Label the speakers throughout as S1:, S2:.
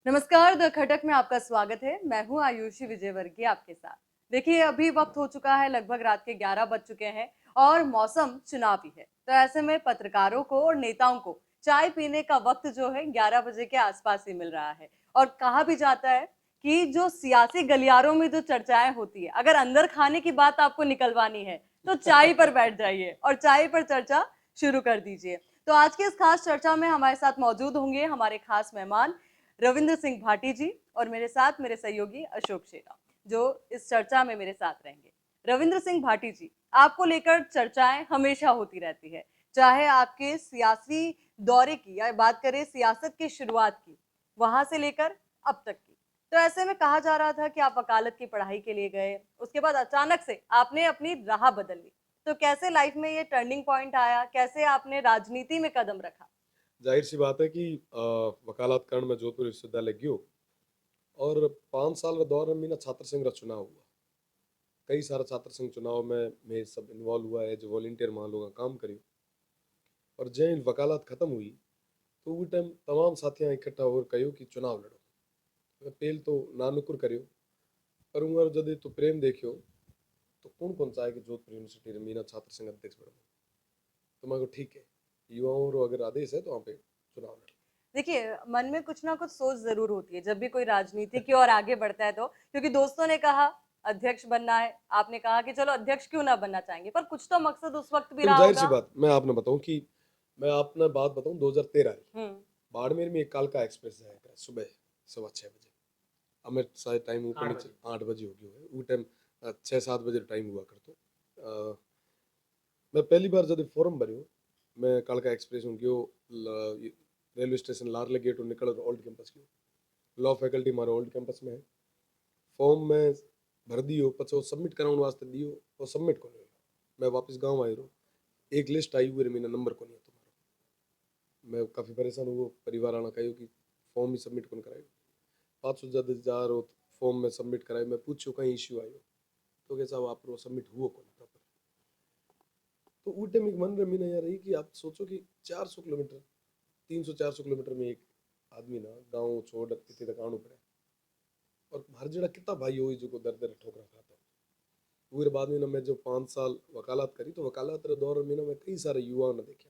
S1: नमस्कार, द खटक में आपका स्वागत है। मैं हूँ आयुषी विजयवर्गीय आपके साथ। देखिए, अभी वक्त हो चुका है, लगभग रात के 11 बज चुके हैं और मौसम चुनावी है। तो ऐसे में पत्रकारों को और नेताओं को चाय पीने का वक्त जो है 11 बजे के आसपास ही मिल रहा है। और कहा भी जाता है कि जो सियासी गलियारों में जो चर्चाएं होती है, अगर अंदर खाने की बात आपको निकलवानी है तो चाय पर बैठ जाइए और चाय पर चर्चा शुरू कर दीजिए। तो आज की इस खास चर्चा में हमारे साथ मौजूद होंगे हमारे खास मेहमान रविंद्र सिंह भाटी जी और मेरे साथ मेरे सहयोगी अशोक शेरा, जो इस चर्चा में मेरे साथ रहेंगे। रविंद्र सिंह भाटी जी, आपको लेकर चर्चाएं हमेशा होती रहती है, चाहे आपके सियासी दौरे की या बात करें सियासत की शुरुआत की, वहां से लेकर अब तक की। तो ऐसे में कहा जा रहा था कि आप वकालत की पढ़ाई के लिए गए, उसके बाद अचानक से आपने अपनी राह बदल ली। तो कैसे लाइफ में ये टर्निंग पॉइंट आया, कैसे आपने राजनीति में कदम रखा?
S2: जाहिर सी बात है कि वकालत करण में जोधपुर विश्वविद्यालय गयो और 5 साल के दौर में ना छात्र संघ का चुनाव हुआ। कई सारा छात्र संघ चुनाव में मैं सब इन्वॉल्व हुआ है, जो वॉलंटियर मान लोग काम करियो। और जैन वकालत खत्म हुई तो वो टाइम तमाम साथियां इकट्ठा होकर कहो कि चुनाव लड़ो। मैं पहल तो नानुकुर करियो, पर उमर जदे तो प्रेम देखियो तो कौन कौन चाहे कि जोधपुर यूनिवर्सिटी में मीना छात्र संघ अध्यक्ष बनो। तो मैं को ठीक है, युवाओं रो अगर आदेश है तो वहाँ पे चुनाव लड़ो।
S1: देखिए, मन में कुछ ना कुछ सोच ज़रूर होती है, जब भी कोई राजनीति की ओर आगे बढ़ता है तो। क्योंकि दोस्तों ने कहा अध्यक्ष बनना है, आपने कहा कि चलो अध्यक्ष क्यों ना बनना चाहेंगे, पर कुछ तो मकसद उस वक़्त भी
S2: देखो
S1: रहा
S2: जाहिर सी
S1: होगा।
S2: बात मैं आपने बताऊं कि मैं अपना बात बताऊं 2013 की।
S1: हुँ,
S2: बाड़मेर में एक कालका एक्सप्रेस जाया करे सुबह 6:15 बजे। अब मैं शायद टाइम ऊपर नीचे 8 बजे हो गया है वो टाइम। 6-7 बजे टाइम हुआ कर तो मैं पहली बार जब फॉर्म भरियो, मैं कालका एक्सप्रेस हूँ गयो रेलवे स्टेशन लारले गेट और निकल ओल्ड कैंपस गयो। लॉ फैकल्टी मारो ओल्ड कैंपस में है। फॉर्म में भर दियो पछो सबमिट कराउन वास्ते दियो और सबमिट को नहीं। मैं वापस गांव आई रो, एक लिस्ट आई हुई मेरा नंबर को नहीं है तुम्हारा। मैं काफ़ी परेशान हुआ, परिवार आना कहो कि फॉर्म ही सबमिट कौन करायो। 500 ज़्यादा जा रहो फॉर्म में सबमिट कराए। मैं पूछो कहीं इश्यू आयो तो कैसा आप रो सबमिट हुआ कौन प्रॉपर। तो वो टाइम एक मन में मीना यार रही कि आप सोचो कि 400 किलोमीटर, 300-400 किलोमीटर में एक आदमी ना गाँव छोड़ इतने तक आना पड़े। और हर जगह कितना भाई हो जो दर दर ठोकरा खाता। फिर बाद में ना मैं जो 5 साल वकालत करी तो वकालत रे दौर में ना मैं कई सारे युवाओं ने देखा।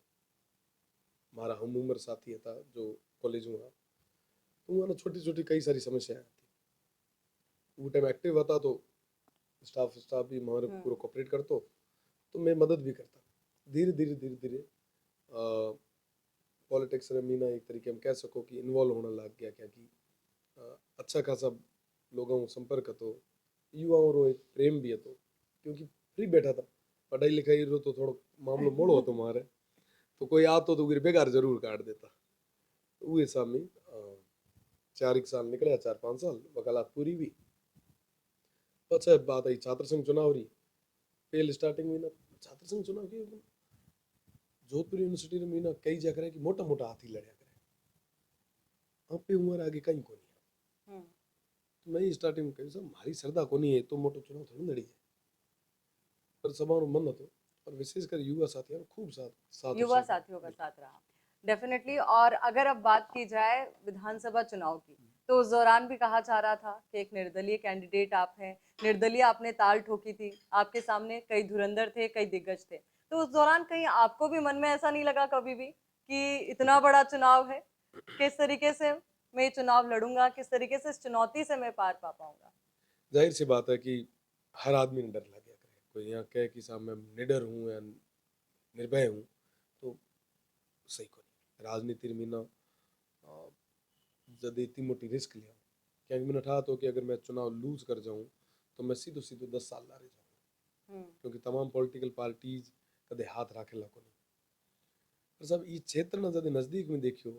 S2: हमारा हम उम्र साथी था जो कॉलेज में था, तो वहाँ ना छोटी छोटी कई सारी समस्याएं आती। वो टाइम एक्टिव होता तो स्टाफ स्टाफ भी हमारे
S1: हुँ।
S2: पूरा कोऑपरेट करतो, तो मैं मदद भी करता। धीरे धीरे धीरे धीरे पॉलिटिक्स में मीना एक तरीके हम कह सको कि इन्वॉल्व होने लग गया। क्या कि अच्छा खासा लोगों को संपर्क तो युवाओं रो एक प्रेम भी है तो, क्योंकि फ्री बैठा था पढ़ाई लिखाई रो तो थोड़ा मामलो मोड़ो हो तुम्हारे। तो कोई आतो तो फिर बेकार जरूर काट देता। तो वो हिसाब में 4 एक साल निकले, 4-5 साल वकालत पूरी हुई। अच्छा बात आई छात्र संघ चुनाव रही। पहले स्टार्टिंग में ना छात्र संघ चुनाव की जोधपुर यूनिवर्सिटी में ना कई जगह है कि मोटा मोटा हाथी लड़या करे। अब पे उम्र आगे कहीं को नहीं।
S1: हुँ।
S2: तो मैं स्टार्टिंग में कही सर हमारी श्रद्धा को नहीं है तो मोटो चुनाव थोड़ी लड़ी है। पर समारोह मन न तो, और विशेषकर युवा साथियों खूब साथ साथ और
S1: युवा
S2: सहयोग
S1: साथियों का
S2: बिल्कुल।
S1: साथ रहा। डेफिनेटली। और अगर अब बात की जाए विधानसभा चुनाव की, तो उस दौरान भी कहा जा रहा था कि एक निर्दलीय कैंडिडेट आप हैं, निर्दलीय आपने ताल ठोकी थी, आपके सामने कई धुरंधर थे, कई दिग्गज थे। तो उस दौरान कहीं आपको भी मन में ऐसा नहीं लगा कभी भी कि इतना बड़ा चुनाव है, किस तरीके से मैं ये चुनाव लड़ूंगा, किस तरीके से इस चुनौती से मैं पार पा पाऊंगा?
S2: जाहिर सी बात है कि हर आदमी ने डर लग गया करे। कोई यहाँ कहे कि साहब मैं निडर हूँ या निर्भय हूँ तो सही को नहीं। राजनीति में ना जब इतनी मोटी रिस्क लिया, क्या मैंने था तो कि अगर मैं चुनाव लूज कर जाऊँ तो मैं सीधो सीधो 10 साल ला रह जाऊँ।
S1: हम्म।
S2: क्योंकि तमाम पॉलिटिकल पार्टीज कदे हाथ राखे ला को नहीं। पर सब ये क्षेत्र ना जब नजदीक में देखियो,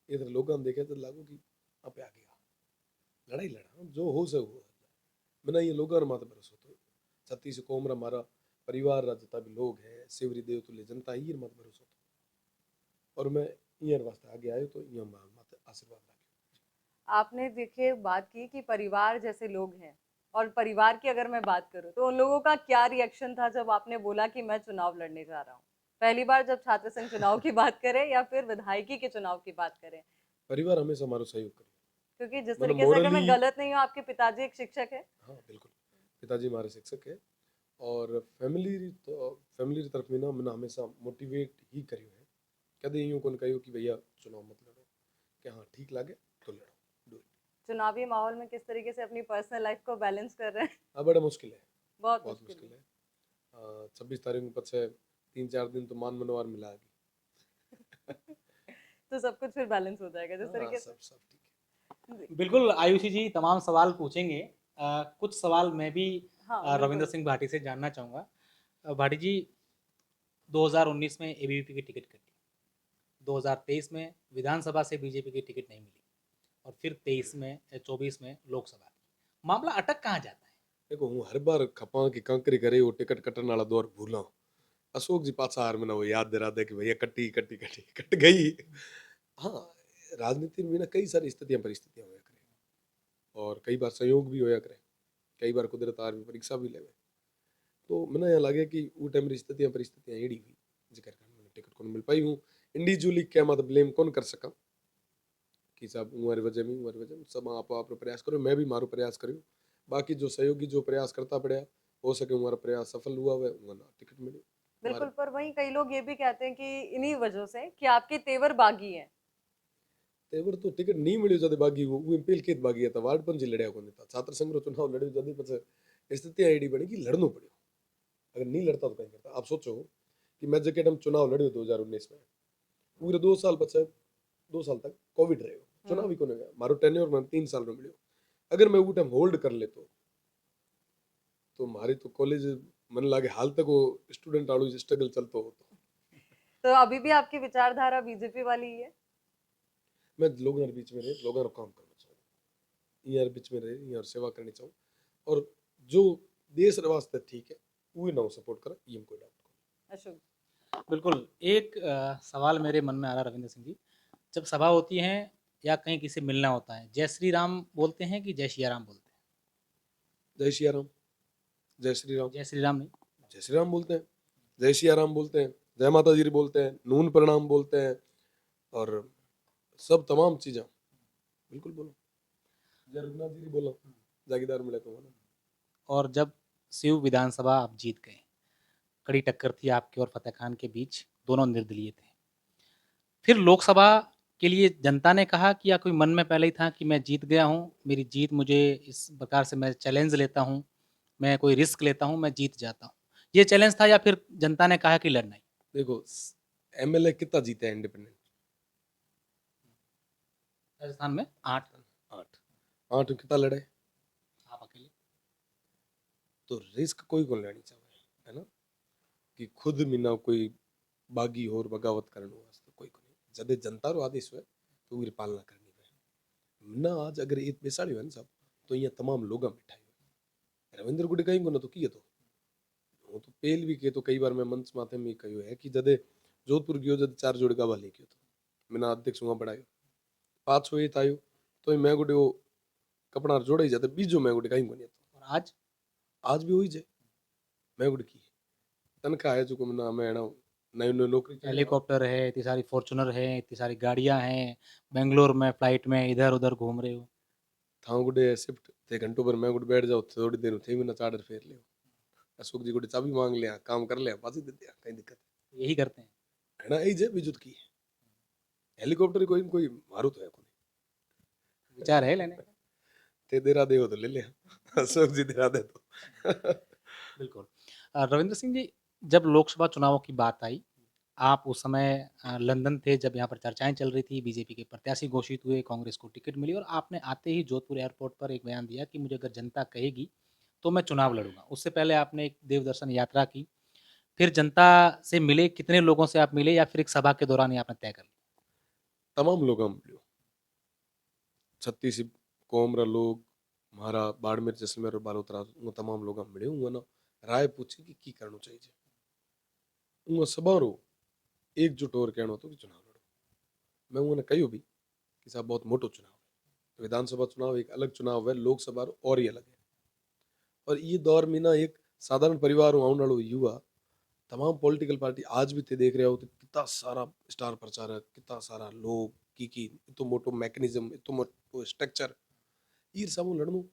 S2: इधर लोग देखे तो लागू कि आप आ गया लड़ाई लड़ा जो हो से हो। बिना ये लोग माता भरोसा तो छत्तीस कोमरा हमारा परिवार रा जितना भी लोग है शिवरी देव तुल्य जनता ही मत भरोसा तो। और मैं ईयर वास्ते आगे आयो तो यहाँ माता आशीर्वाद राख्यो।
S1: आपने देखिए बात की कि परिवार जैसे लोग हैं, और परिवार की अगर मैं बात करूं तो उन लोगों का क्या रिएक्शन था जब आपने बोला कि मैं चुनाव लड़ने जा रहा हूँ? पहली बार जब छात्र संघ चुनाव की बात करें या फिर विधायकी के चुनाव की बात करें?
S2: परिवार हमेशा हमारा सहयोग करे।
S1: क्योंकि जिस
S2: मैंने
S1: तरीके से अगर मैं
S2: मोरली,
S1: गलत नहीं हूँ, आपके पिताजी एक शिक्षक है।
S2: हाँ बिल्कुल, पिताजी हमारे शिक्षक है। और फैमिली की तरफ में ना मैंने हमेशा मोटिवेट ही करियो है। कदे यूं कोन कहियो कि भैया चुनाव मत लड़ो, कि हाँ ठीक लागे तो लड़ो, डू इट।
S1: चुनावी माहौल में किस तरीके से अपनी पर्सनल लाइफ को बैलेंस कर रहे हैं?
S2: हाँ बड़ा मुश्किल है,
S1: बहुत
S2: बहुत
S1: मुश्किल
S2: मुश्किल
S1: है।
S2: है। 26 तारीख में पछे 3-4 दिन तो मान मनोवार मिला आगे।
S1: तो सब कुछ फिर बैलेंस हो जाएगा जिस
S2: हाँ
S1: तरीके से।
S2: सब सब ठीक
S1: जी।
S3: बिल्कुल आयुषी जी तमाम सवाल पूछेंगे। कुछ सवाल मैं भी
S1: हाँ
S3: रविंद्र
S1: बिल्कुल।
S3: सिंह भाटी से जानना चाहूँगा। भाटी जी 2019 में एबीवीपी की टिकट कटी, 2023 में विधानसभा से बीजेपी की टिकट नहीं मिली और फिर 23 में 24 में लोकसभा की। मामला अटक कहाँ जाता है?
S2: देखो हूँ हर बार खपा की कांकरी करे वो टिकट कटन वाला दौर भूला। अशोक जी पाछा हार में ना वो याद दिला दे कि भैया कटी कटी कटी कट गई। हाँ, राजनीति में ना कई सारी स्थितियां परिस्थितियां होया करे, और कई बार संयोग भी होया करे, कई बार कुदरत आर भी परीक्षा भी लेवे। तो मैंने यहाँ लगे कि वो टाइम स्थितियां परिस्थितियां एड़ी हुई जिक्र कर मैंने टिकट को मिल पाई हूँ। इंडिविजुअली क्या मत ब्लेम कौन कर सका कि साहब उम्र वजह में सब आप प्रयास करो, मैं भी मारो प्रयास करूँ। बाकी जो सहयोगी जो प्रयास करता पड़ा, हो सके हमारा प्रयास सफल हुआ हुआ वरना टिकट मिले हमारे।
S1: बिल्कुल, पर वहीं कई लोग ये भी कहते हैं कि इन्हीं वजहों से कि आपके तेवर बागी हैं।
S2: तेवर तो टिकट नहीं मिली जदे बागी वो एमपीएल के बागी था, वार्ड पंच लड़या को था, छात्र संघ रो चुनाव लड़ियो जदे पछे स्थिति आईडी बनी कि लड़नो पड़ियो। अगर नहीं लड़ता तो कहीं करता। आप सोचो कि मैं जब हम चुनाव लड़ियो 2019 में, पूरे 2 साल पछे 2 साल तक कोविड रहे चुनाव ही कोने गया, मारो टेन्योर में 3 साल रो मिलियो। अगर मैं वो टाइम होल्ड कर लेतो तो मारी तो कॉलेज मन लागे हाल तक वो स्टूडेंट आलू स्ट्रगल चलतो होतो।
S1: तो अभी भी आपकी विचारधारा बीजेपी वाली ही है?
S2: मैं लोगों के बीच में रहे, लोगों का काम करना चाहूँ, यार बीच में रहे, यार सेवा करनी चाहूँ, और जो देश रे वास्ते ठीक है वो ना सपोर्ट करे, ये कोई डाउट नहीं।
S1: अशोक।
S3: बिल्कुल, एक सवाल मेरे मन में आ रहा रविंद्र सिंह जी, जब सभा होती है या कहीं किसी मिलना होता है, जय श्री राम बोलते हैं कि जय सिया राम बोलते हैं?
S2: जय श्री राम, जय श्री राम,
S3: जय श्री राम नहीं।
S2: जय श्री राम बोलते हैं, जय सिया राम बोलते हैं, जय माता जी बोलते हैं, नून प्रणाम बोलते हैं, और सब तमाम चीजें बिल्कुल बोलो। जय रघुनाथ जी बोलो, जागीदार मिले तो बोलो।
S3: और जब शिव विधानसभा आप जीत गए, कड़ी टक्कर थी आपके और फतेह खान के बीच, दोनों निर्दलीय थे। फिर लोकसभा के लिए जनता ने कहा कि या कोई मन में पहले ही था कि मैं जीत गया हूँ, मेरी जीत मुझे इस प्रकार से मैं चैलेंज लेता हूँ, मैं कोई रिस्क लेता हूँ, मैं जीत जाता हूँ। ये चैलेंज था या फिर जनता ने कहा कि लड़ना ही?
S2: देखो एमएलए कितना जीते हैं इंडिपेंडेंट?
S3: राजस्थान में 8,
S2: 8, 8 कितना लड़े?
S3: आप अकेले।
S2: तो रिस्क कोई को लेनी चाहिए, है ना, कि खुद मीना कोई बागी और बगावत करने वास्ते कोई को नहीं। जदे जनता रो आदेश हुए तो उरी पालना करनी है। मीना आज अगर ईद बेसाड़ी है ना सब, तो ये तमाम लोग मिठाई हुए रविंद्र गुडी कहीं को ना तो किए तो वो तो पेल भी के तो कई बार मैं मंच माथे में कहो है कि जदे जोधपुर गयो जद 4 जोड़ गावा ले गयो तो मीना अध्यक्ष वहां बढ़ायो 5 ये थायो तो मैं गुडे वो कपड़ा जोड़े ही जाते बीजो मैं गुडे कहीं को नहीं तो
S3: और
S2: आज भी हुई जे मैं गुड की तनखा है जो मना मैं ना नई नई नौकरी करने वाला।
S3: हेलीकॉप्टर है, इतनी सारी फॉर्च्यूनर है, इतनी सारी गाड़ियाँ हैं, बेंगलोर में फ्लाइट में इधर-उधर घूम रहे हो।
S2: था गुडे शिफ्ट थे घंटों पर मैं गुड बैठ जाओ थोड़ी देर थे ना चार्जर फेर ले अशोक जी गुडे चाबी मांग लिया काम कर लिया पासी दे दिया कहीं दिक्कत
S3: यही करते हैं।
S2: है ना। यही जे बीजुत की हेलीकॉप्टर कोई मारू तो है कोई
S3: विचार है लेने का?
S2: ते देरा दे हो तो ले ले अशोक जी देरा दे तो।
S3: बिल्कुल। रविंद्र सिंह जी, जब लोकसभा चुनावों की बात आई, आप उस समय लंदन थे जब यहाँ पर चर्चाएँ चल रही थी, बीजेपी के प्रत्याशी घोषित हुए, कांग्रेस को टिकट मिली और आपने आते ही जोधपुर एयरपोर्ट पर एक बयान दिया कि मुझे अगर जनता कहेगी, तो मैं चुनाव लड़ूँगा। उससे पहले आपने एक देवदर्शन यात्रा की, फिर जनता से मिले, कितने लोगों से आप मिले या फिर एक सभा के दौरान ही आपने तय कर लिया?
S2: तमाम लोग हम मिलियो 36 कौम रा लोग हमारा बाड़मेर जैसलमेर और बालोतरा वो तमाम लोग हम मिले हुआ ना राय पूछी कि की करना चाहिए उन सबारो एकजुट और कहना तो कि चुनाव लड़ो। मैं उन्हें कहो भी कि साहब बहुत मोटो चुनाव है, विधानसभा चुनाव एक अलग चुनाव है, लोकसभा और ही अलग है। और ये दौर में ना एक साधारण परिवार आने वालों युवा तमाम पॉलिटिकल पार्टी आज भी थे देख रहे हो तो कितना सारा स्टार प्रचारक कितना सारा लोग की इतो मोटो मैकेनिज्म इतो मोटो स्ट्रक्चर ईर सामू लड़नो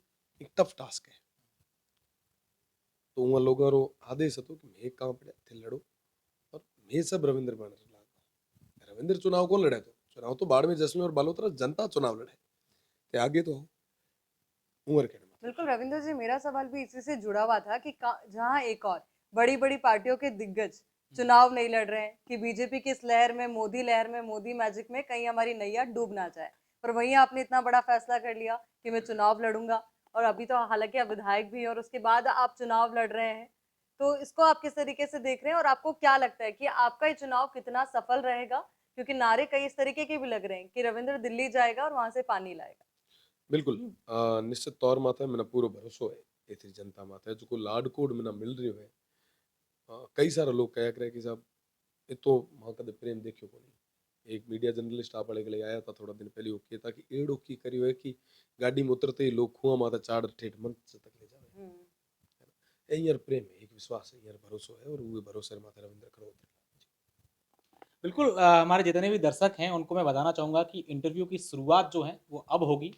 S2: एक टफ टास्क है। तो उन लोगों रो आदेश હતો कि मैं काम पड़े थे लड़ो और मैं सब रविंद्र बन लागो। रविंद्र चुनाव कौन लड़े? तो चुनाव तो बाड़मेर जैसलमेर और बालोतरा जनता चुनाव लड़े ते आगे तो उम्र के
S1: बिल्कुल रविंद्र जी, मेरा सवाल भी इसी से जुड़ा हुआ था कि जहाँ एक और बड़ी बड़ी पार्टियों के दिग्गज चुनाव नहीं लड़ रहे हैं कि बीजेपी की इस लहर में मोदी मैजिक में कहीं हमारी नैया डूब ना जाए, पर वहीं आपने इतना बड़ा फैसला कर लिया कि मैं चुनाव लड़ूंगा, और अभी तो हालांकि आप विधायक भी हैं और उसके बाद आप चुनाव लड़ रहे हैं, तो इसको आप किस तरीके से देख रहे हैं और आपको क्या लगता है कि आपका ये चुनाव कितना सफल रहेगा? क्योंकि नारे कई इस तरीके के भी लग रहे हैं कि रविंद्र दिल्ली जाएगा और वहां से पानी लाएगा।
S2: बिल्कुल निश्चित तौर माते मैंने पूरा भरोसो है एथी जनता माते जो को लाड कोड में मिल रही है। कई सारे लोग कह करे कि साहब ये तो वहाँ कदे प्रेम देखियो को नहीं। एक मीडिया जर्नलिस्ट आप के लिए आया था थोड़ा दिन पहले, वो कहता कि एड़ो की करी है कि गाड़ी में उतरते ही लोग खुआ माता चाड़ ठेठ मंच तक ले जावे। ए यार प्रेम है, एक विश्वास है, यार भरोसो है, और वो भरोसे माता रविंद्र करो।
S3: बिल्कुल हमारे जितने भी दर्शक हैं उनको मैं बताना चाहूँगा कि इंटरव्यू की शुरुआत जो है वो अब होगी,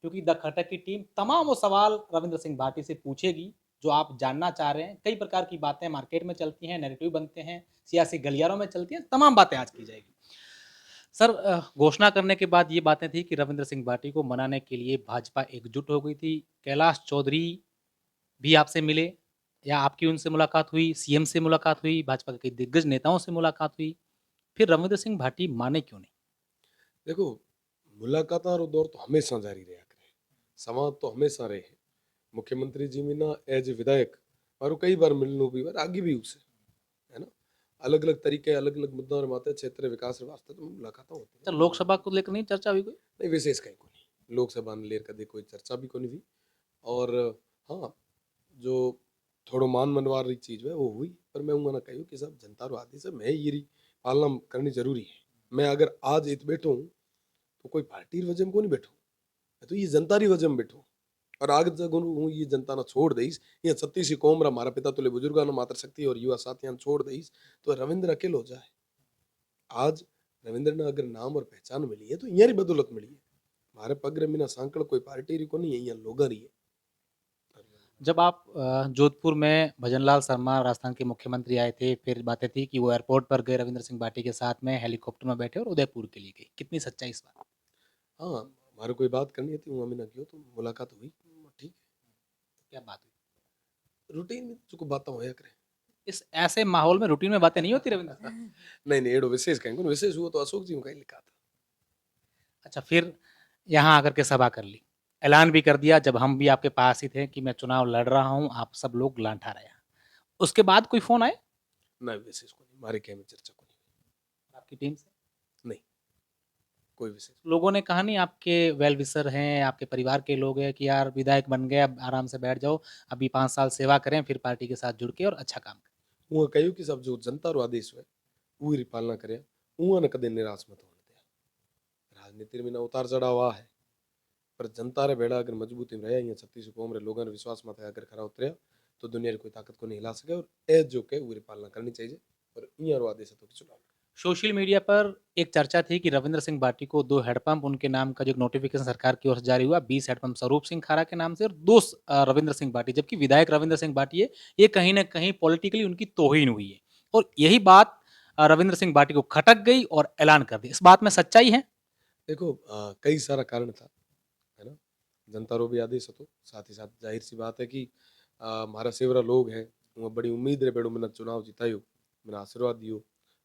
S3: क्योंकि द खटक की टीम तमाम वो सवाल रविंद्र सिंह भाटी से पूछेगी जो आप जानना चाह रहे हैं। कई प्रकार की बातें मार्केट में चलती हैं, नैरेटिव बनते हैं, सियासी गलियारों में चलती हैं, तमाम बातें आज की जाएगी। सर घोषणा करने के बाद ये बातें थी कि रविंद्र सिंह भाटी को मनाने के लिए भाजपा एकजुट हो गई थी। कैलाश चौधरी भी आपसे मिले या आपकी उनसे मुलाकात हुई, सीएम से मुलाकात हुई, भाजपा के कई दिग्गज नेताओं से मुलाकात हुई, फिर रविंद्र सिंह भाटी माने क्यों नहीं?
S2: देखो मुलाकात रो दौर तो हमेशा जारी रहा करे, संवाद तो हमेशा रहे हैं। मुख्यमंत्री जी में ना एज ए विधायक और कई बार मिलनो भी बार आगे भी उसे है ना, अलग अलग तरीके अलग अलग मुद्दों और माते क्षेत्र विकास वास्ते तो मुलाकात होती
S3: अच्छा,
S2: है।
S3: लोकसभा को लेकर नहीं चर्चा हुई कोई?
S2: नहीं विशेष कहीं को नहीं, लोकसभा ने लेकर कदे कोई चर्चा भी को नहीं हुई। और हाँ, जो थोड़ो मान मनवार रही चीज है वो हुई, पर मैं उन्होंने कहूँ कि सब जनता रो आदेश है, मैं ये पालना करनी जरूरी है। मैं अगर आज इत बैठो हूँ तो कोई पार्टी वजह में को नहीं बैठो, मैं तो ये जनता री वजह में बैठो। और आगे जब हूँ ये जनता ना छोड़ दईस, ये छत्तीस कौम रा मारा पिता तुले बुजुर्गा ना मात्र शक्ति और युवा साथियां छोड़ दईस तो रविंद्र अकेले हो जाए। आज रविंद्र ने अगर नाम और पहचान मिली है तो यहाँ बदौलत मिली है। हमारे पग बिना सांकड़ कोई पार्टी री को नहीं है, यहाँ लोग रही है।
S3: जब आप जोधपुर में भजनलाल शर्मा राजस्थान के मुख्यमंत्री आए थे, फिर बातें थी कि वो एयरपोर्ट पर गए रविंद्र सिंह भाटी के साथ में, हेलीकॉप्टर में बैठे और उदयपुर के लिए गए। कितनी सच्चाई इस बात?
S2: हाँ, हमारे कोई बात करनी थी वहाँ में ना क्यों, तो मुलाकात हुई, ठीक
S3: क्या बात हुई?
S2: है। रूटीन में जो बातें होया करे।
S3: इस ऐसे माहौल में रूटीन में बातें नहीं होती रविंद्र साहब?
S2: नहीं नहीं, एडो विशेष कहेंगे, विशेष हुआ तो अशोक जी का ही लिखा था।
S3: अच्छा, फिर यहाँ आकर के सभा कर ली, ऐलान भी कर दिया जब हम भी आपके पास ही थे कि मैं चुनाव लड़ रहा हूँ, आप सब लोग लांठा रहे हैं। उसके बाद कोई फोन आए
S2: ना विशेष को नहीं, हमारे क्या में चर्चा को नहीं,
S3: आपकी टीम से?
S2: नहीं कोई विशेष।
S3: लोगों ने कहा नहीं आपके वेल विशर हैं, आपके परिवार के लोग हैं कि यार विधायक बन गए, अब आराम से बैठ जाओ, अभी 5 साल सेवा करें, फिर पार्टी के साथ जुड़ के और अच्छा काम करें?
S2: वो कहूँ कि सब जो जनता रो आदेश है वो ही पालना करे, उहाँ न कदे निराश मत होने दिया। राजनीति में ना उतार चढ़ाव आ है, पर जनता रे बेड़ा अगर मजबूती में रहे, यहाँ छत्तीस कौम रे लोगों ने विश्वास मत अगर खरा उतरिया तो दुनिया की कोई ताकत को नहीं हिला सके। और ए जो के वो पालना करनी चाहिए, और यहाँ रो आदेश है तो चुनाव।
S3: सोशल मीडिया पर एक चर्चा थी कि रविंद्र सिंह भाटी को 2 हैंडपंप उनके नाम का जो नोटिफिकेशन सरकार की ओर से जारी हुआ, 20 हैंडपंप स्वरूप सिंह खारा के नाम से और 2 रविंद्र सिंह भाटी, जबकि विधायक रविंद्र सिंह भाटी है, ये कहीं न कहीं पॉलिटिकली उनकी तौहीन हुई है। और यही बात रविंद्र सिंह भाटी को खटक गई और ऐलान कर दिया। इस बात में सच्चाई है?
S2: देखो कई सारा कारण था, है ना, जनता रो भी आदेश હતો, साथ ही साथ जाहिर सी बात है कि हमारा सेवरा लोग हैं, वो बड़ी उम्मीद रे बेड़ो मैंने चुनाव जितायो, मैंने आशीर्वाद दियो।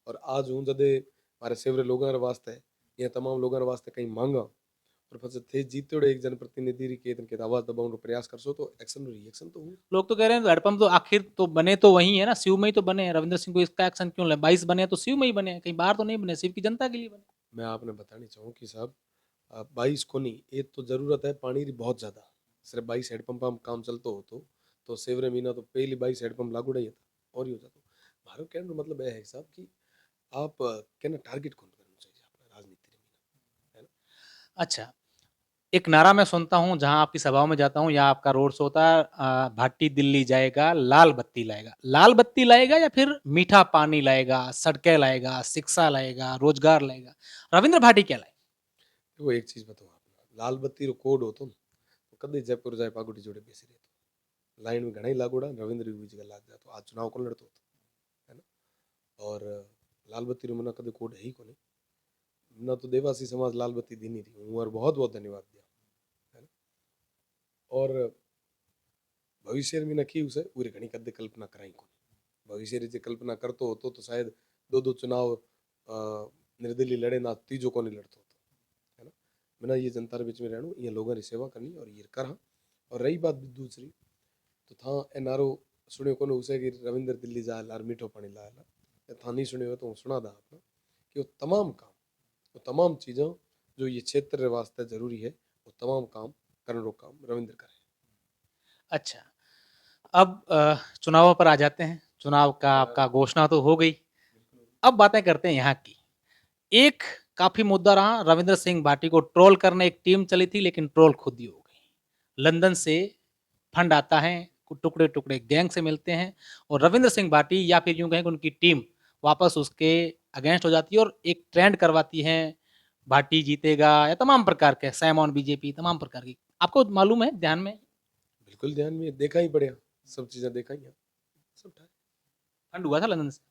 S2: और आज हूँ जदे हमारे सेवरे लोगों रे वास्ते या तमाम लोगों रे वास्ते कहीं मांगा और फिर थे जीते एक जनप्रतिनिधि री के आवाज दबाउन रो प्रयास करसो तो एक्शन रिएक्शन तो हुई।
S3: लोग तो कह रहे हैं हैंडपंप तो आखिर तो बने तो वही है ना, शिव में ही तो बने हैं। रविंद्र सिंह को इसका एक्शन क्यों ले? 22 बने तो शिव में ही बने हैं, कहीं बाहर तो नहीं बने, शिव की जनता के लिए बने।
S2: मैं आपने बतानी चाहूँ कि साहब 22 को नहीं, ये तो जरूरत है पानी री बहुत ज्यादा, सिर्फ 22 हेडपंप हम काम चलतो हो तो सेवरे महीना तो पहली 22 हेडपंप लागू नहीं था और ही हो जाता। मारो कहने का मतलब है साहब कि आप कहना टारगेट कौन करना चाहिए अपना राजनीति में, है ना।
S3: अच्छा, एक नारा मैं सुनता हूँ जहाँ आपकी सभाओं में जाता हूँ या आपका रोड शो होता है, भाटी दिल्ली जाएगा, लाल बत्ती लाएगा। लाल बत्ती लाएगा या फिर मीठा पानी लाएगा, सड़कें लाएगा, शिक्षा लाएगा, रोजगार लाएगा? रविंद्र भाटी क्या लाए?
S2: देखो एक चीज बताओ आप, लाल बत्ती रो कोड हो तो कदे जयपुर जाए पागुटी जोड़े बेसी रहे तो लाइन में घना ही लागोड़ा, रविंद्र भी जगह लाग जाए तो आज चुनाव कौन लड़तो होतो, है ना। और लाल बत्ती रो मना कदे कोड है ही कोनी, ना तो देवासी समाज लाल बत्ती दी नहीं थी हूँ, और बहुत बहुत धन्यवाद दिया, है ना। और भविष्य में नखी उसे पूरी घनी कदे कल्पना कराई कोनी, भविष्य री जे कल्पना करतो होतो तो शायद दो दो चुनाव निर्दलीय लड़े ना तीजो को नहीं लड़तो होतो, है ना। मैंने ये जनता रे बीच में रहणु, ये लोगों की सेवा करनी और ये करा। और रही बात दूसरी तो था ए नारो सुनियो कोने उसे कि रविंद्र दिल्ली जा लार मीठो पानी लाया, था नहीं सुनियो तो सुना दा आपने कि वो तमाम काम, वो तमाम चीज़ों जो ये क्षेत्र रे वास्ते जरूरी है, वो तमाम काम करने रो काम रविंद्र करे।
S3: अच्छा, अब चुनावों पर आ जाते हैं। चुनाव का आपका घोषणा तो हो गई, अब बातें करते हैं यहाँ की। एक काफ़ी मुद्दा रहा, रविंद्र सिंह भाटी को ट्रोल करने एक टीम चली थी, लेकिन ट्रोल खुद ही हो गई। लंदन से फंड आता है, टुकड़े-टुकड़े गैंग से मिलते हैं और रविंद्र सिंह भाटी या फिर यूँ कहें कि उनकी टीम वापस उसके अगेंस्ट हो जाती है और एक ट्रेंड करवाती है, भाटी जीतेगा या तमाम प्रकार के सैम ऑन बीजेपी, तमाम प्रकार की। आपको मालूम है, ध्यान में
S2: बिल्कुल ध्यान में देखा ही पड़े, सब चीज़ें देखा ही हैं, सब था।
S3: फंड हुआ था लंदन से?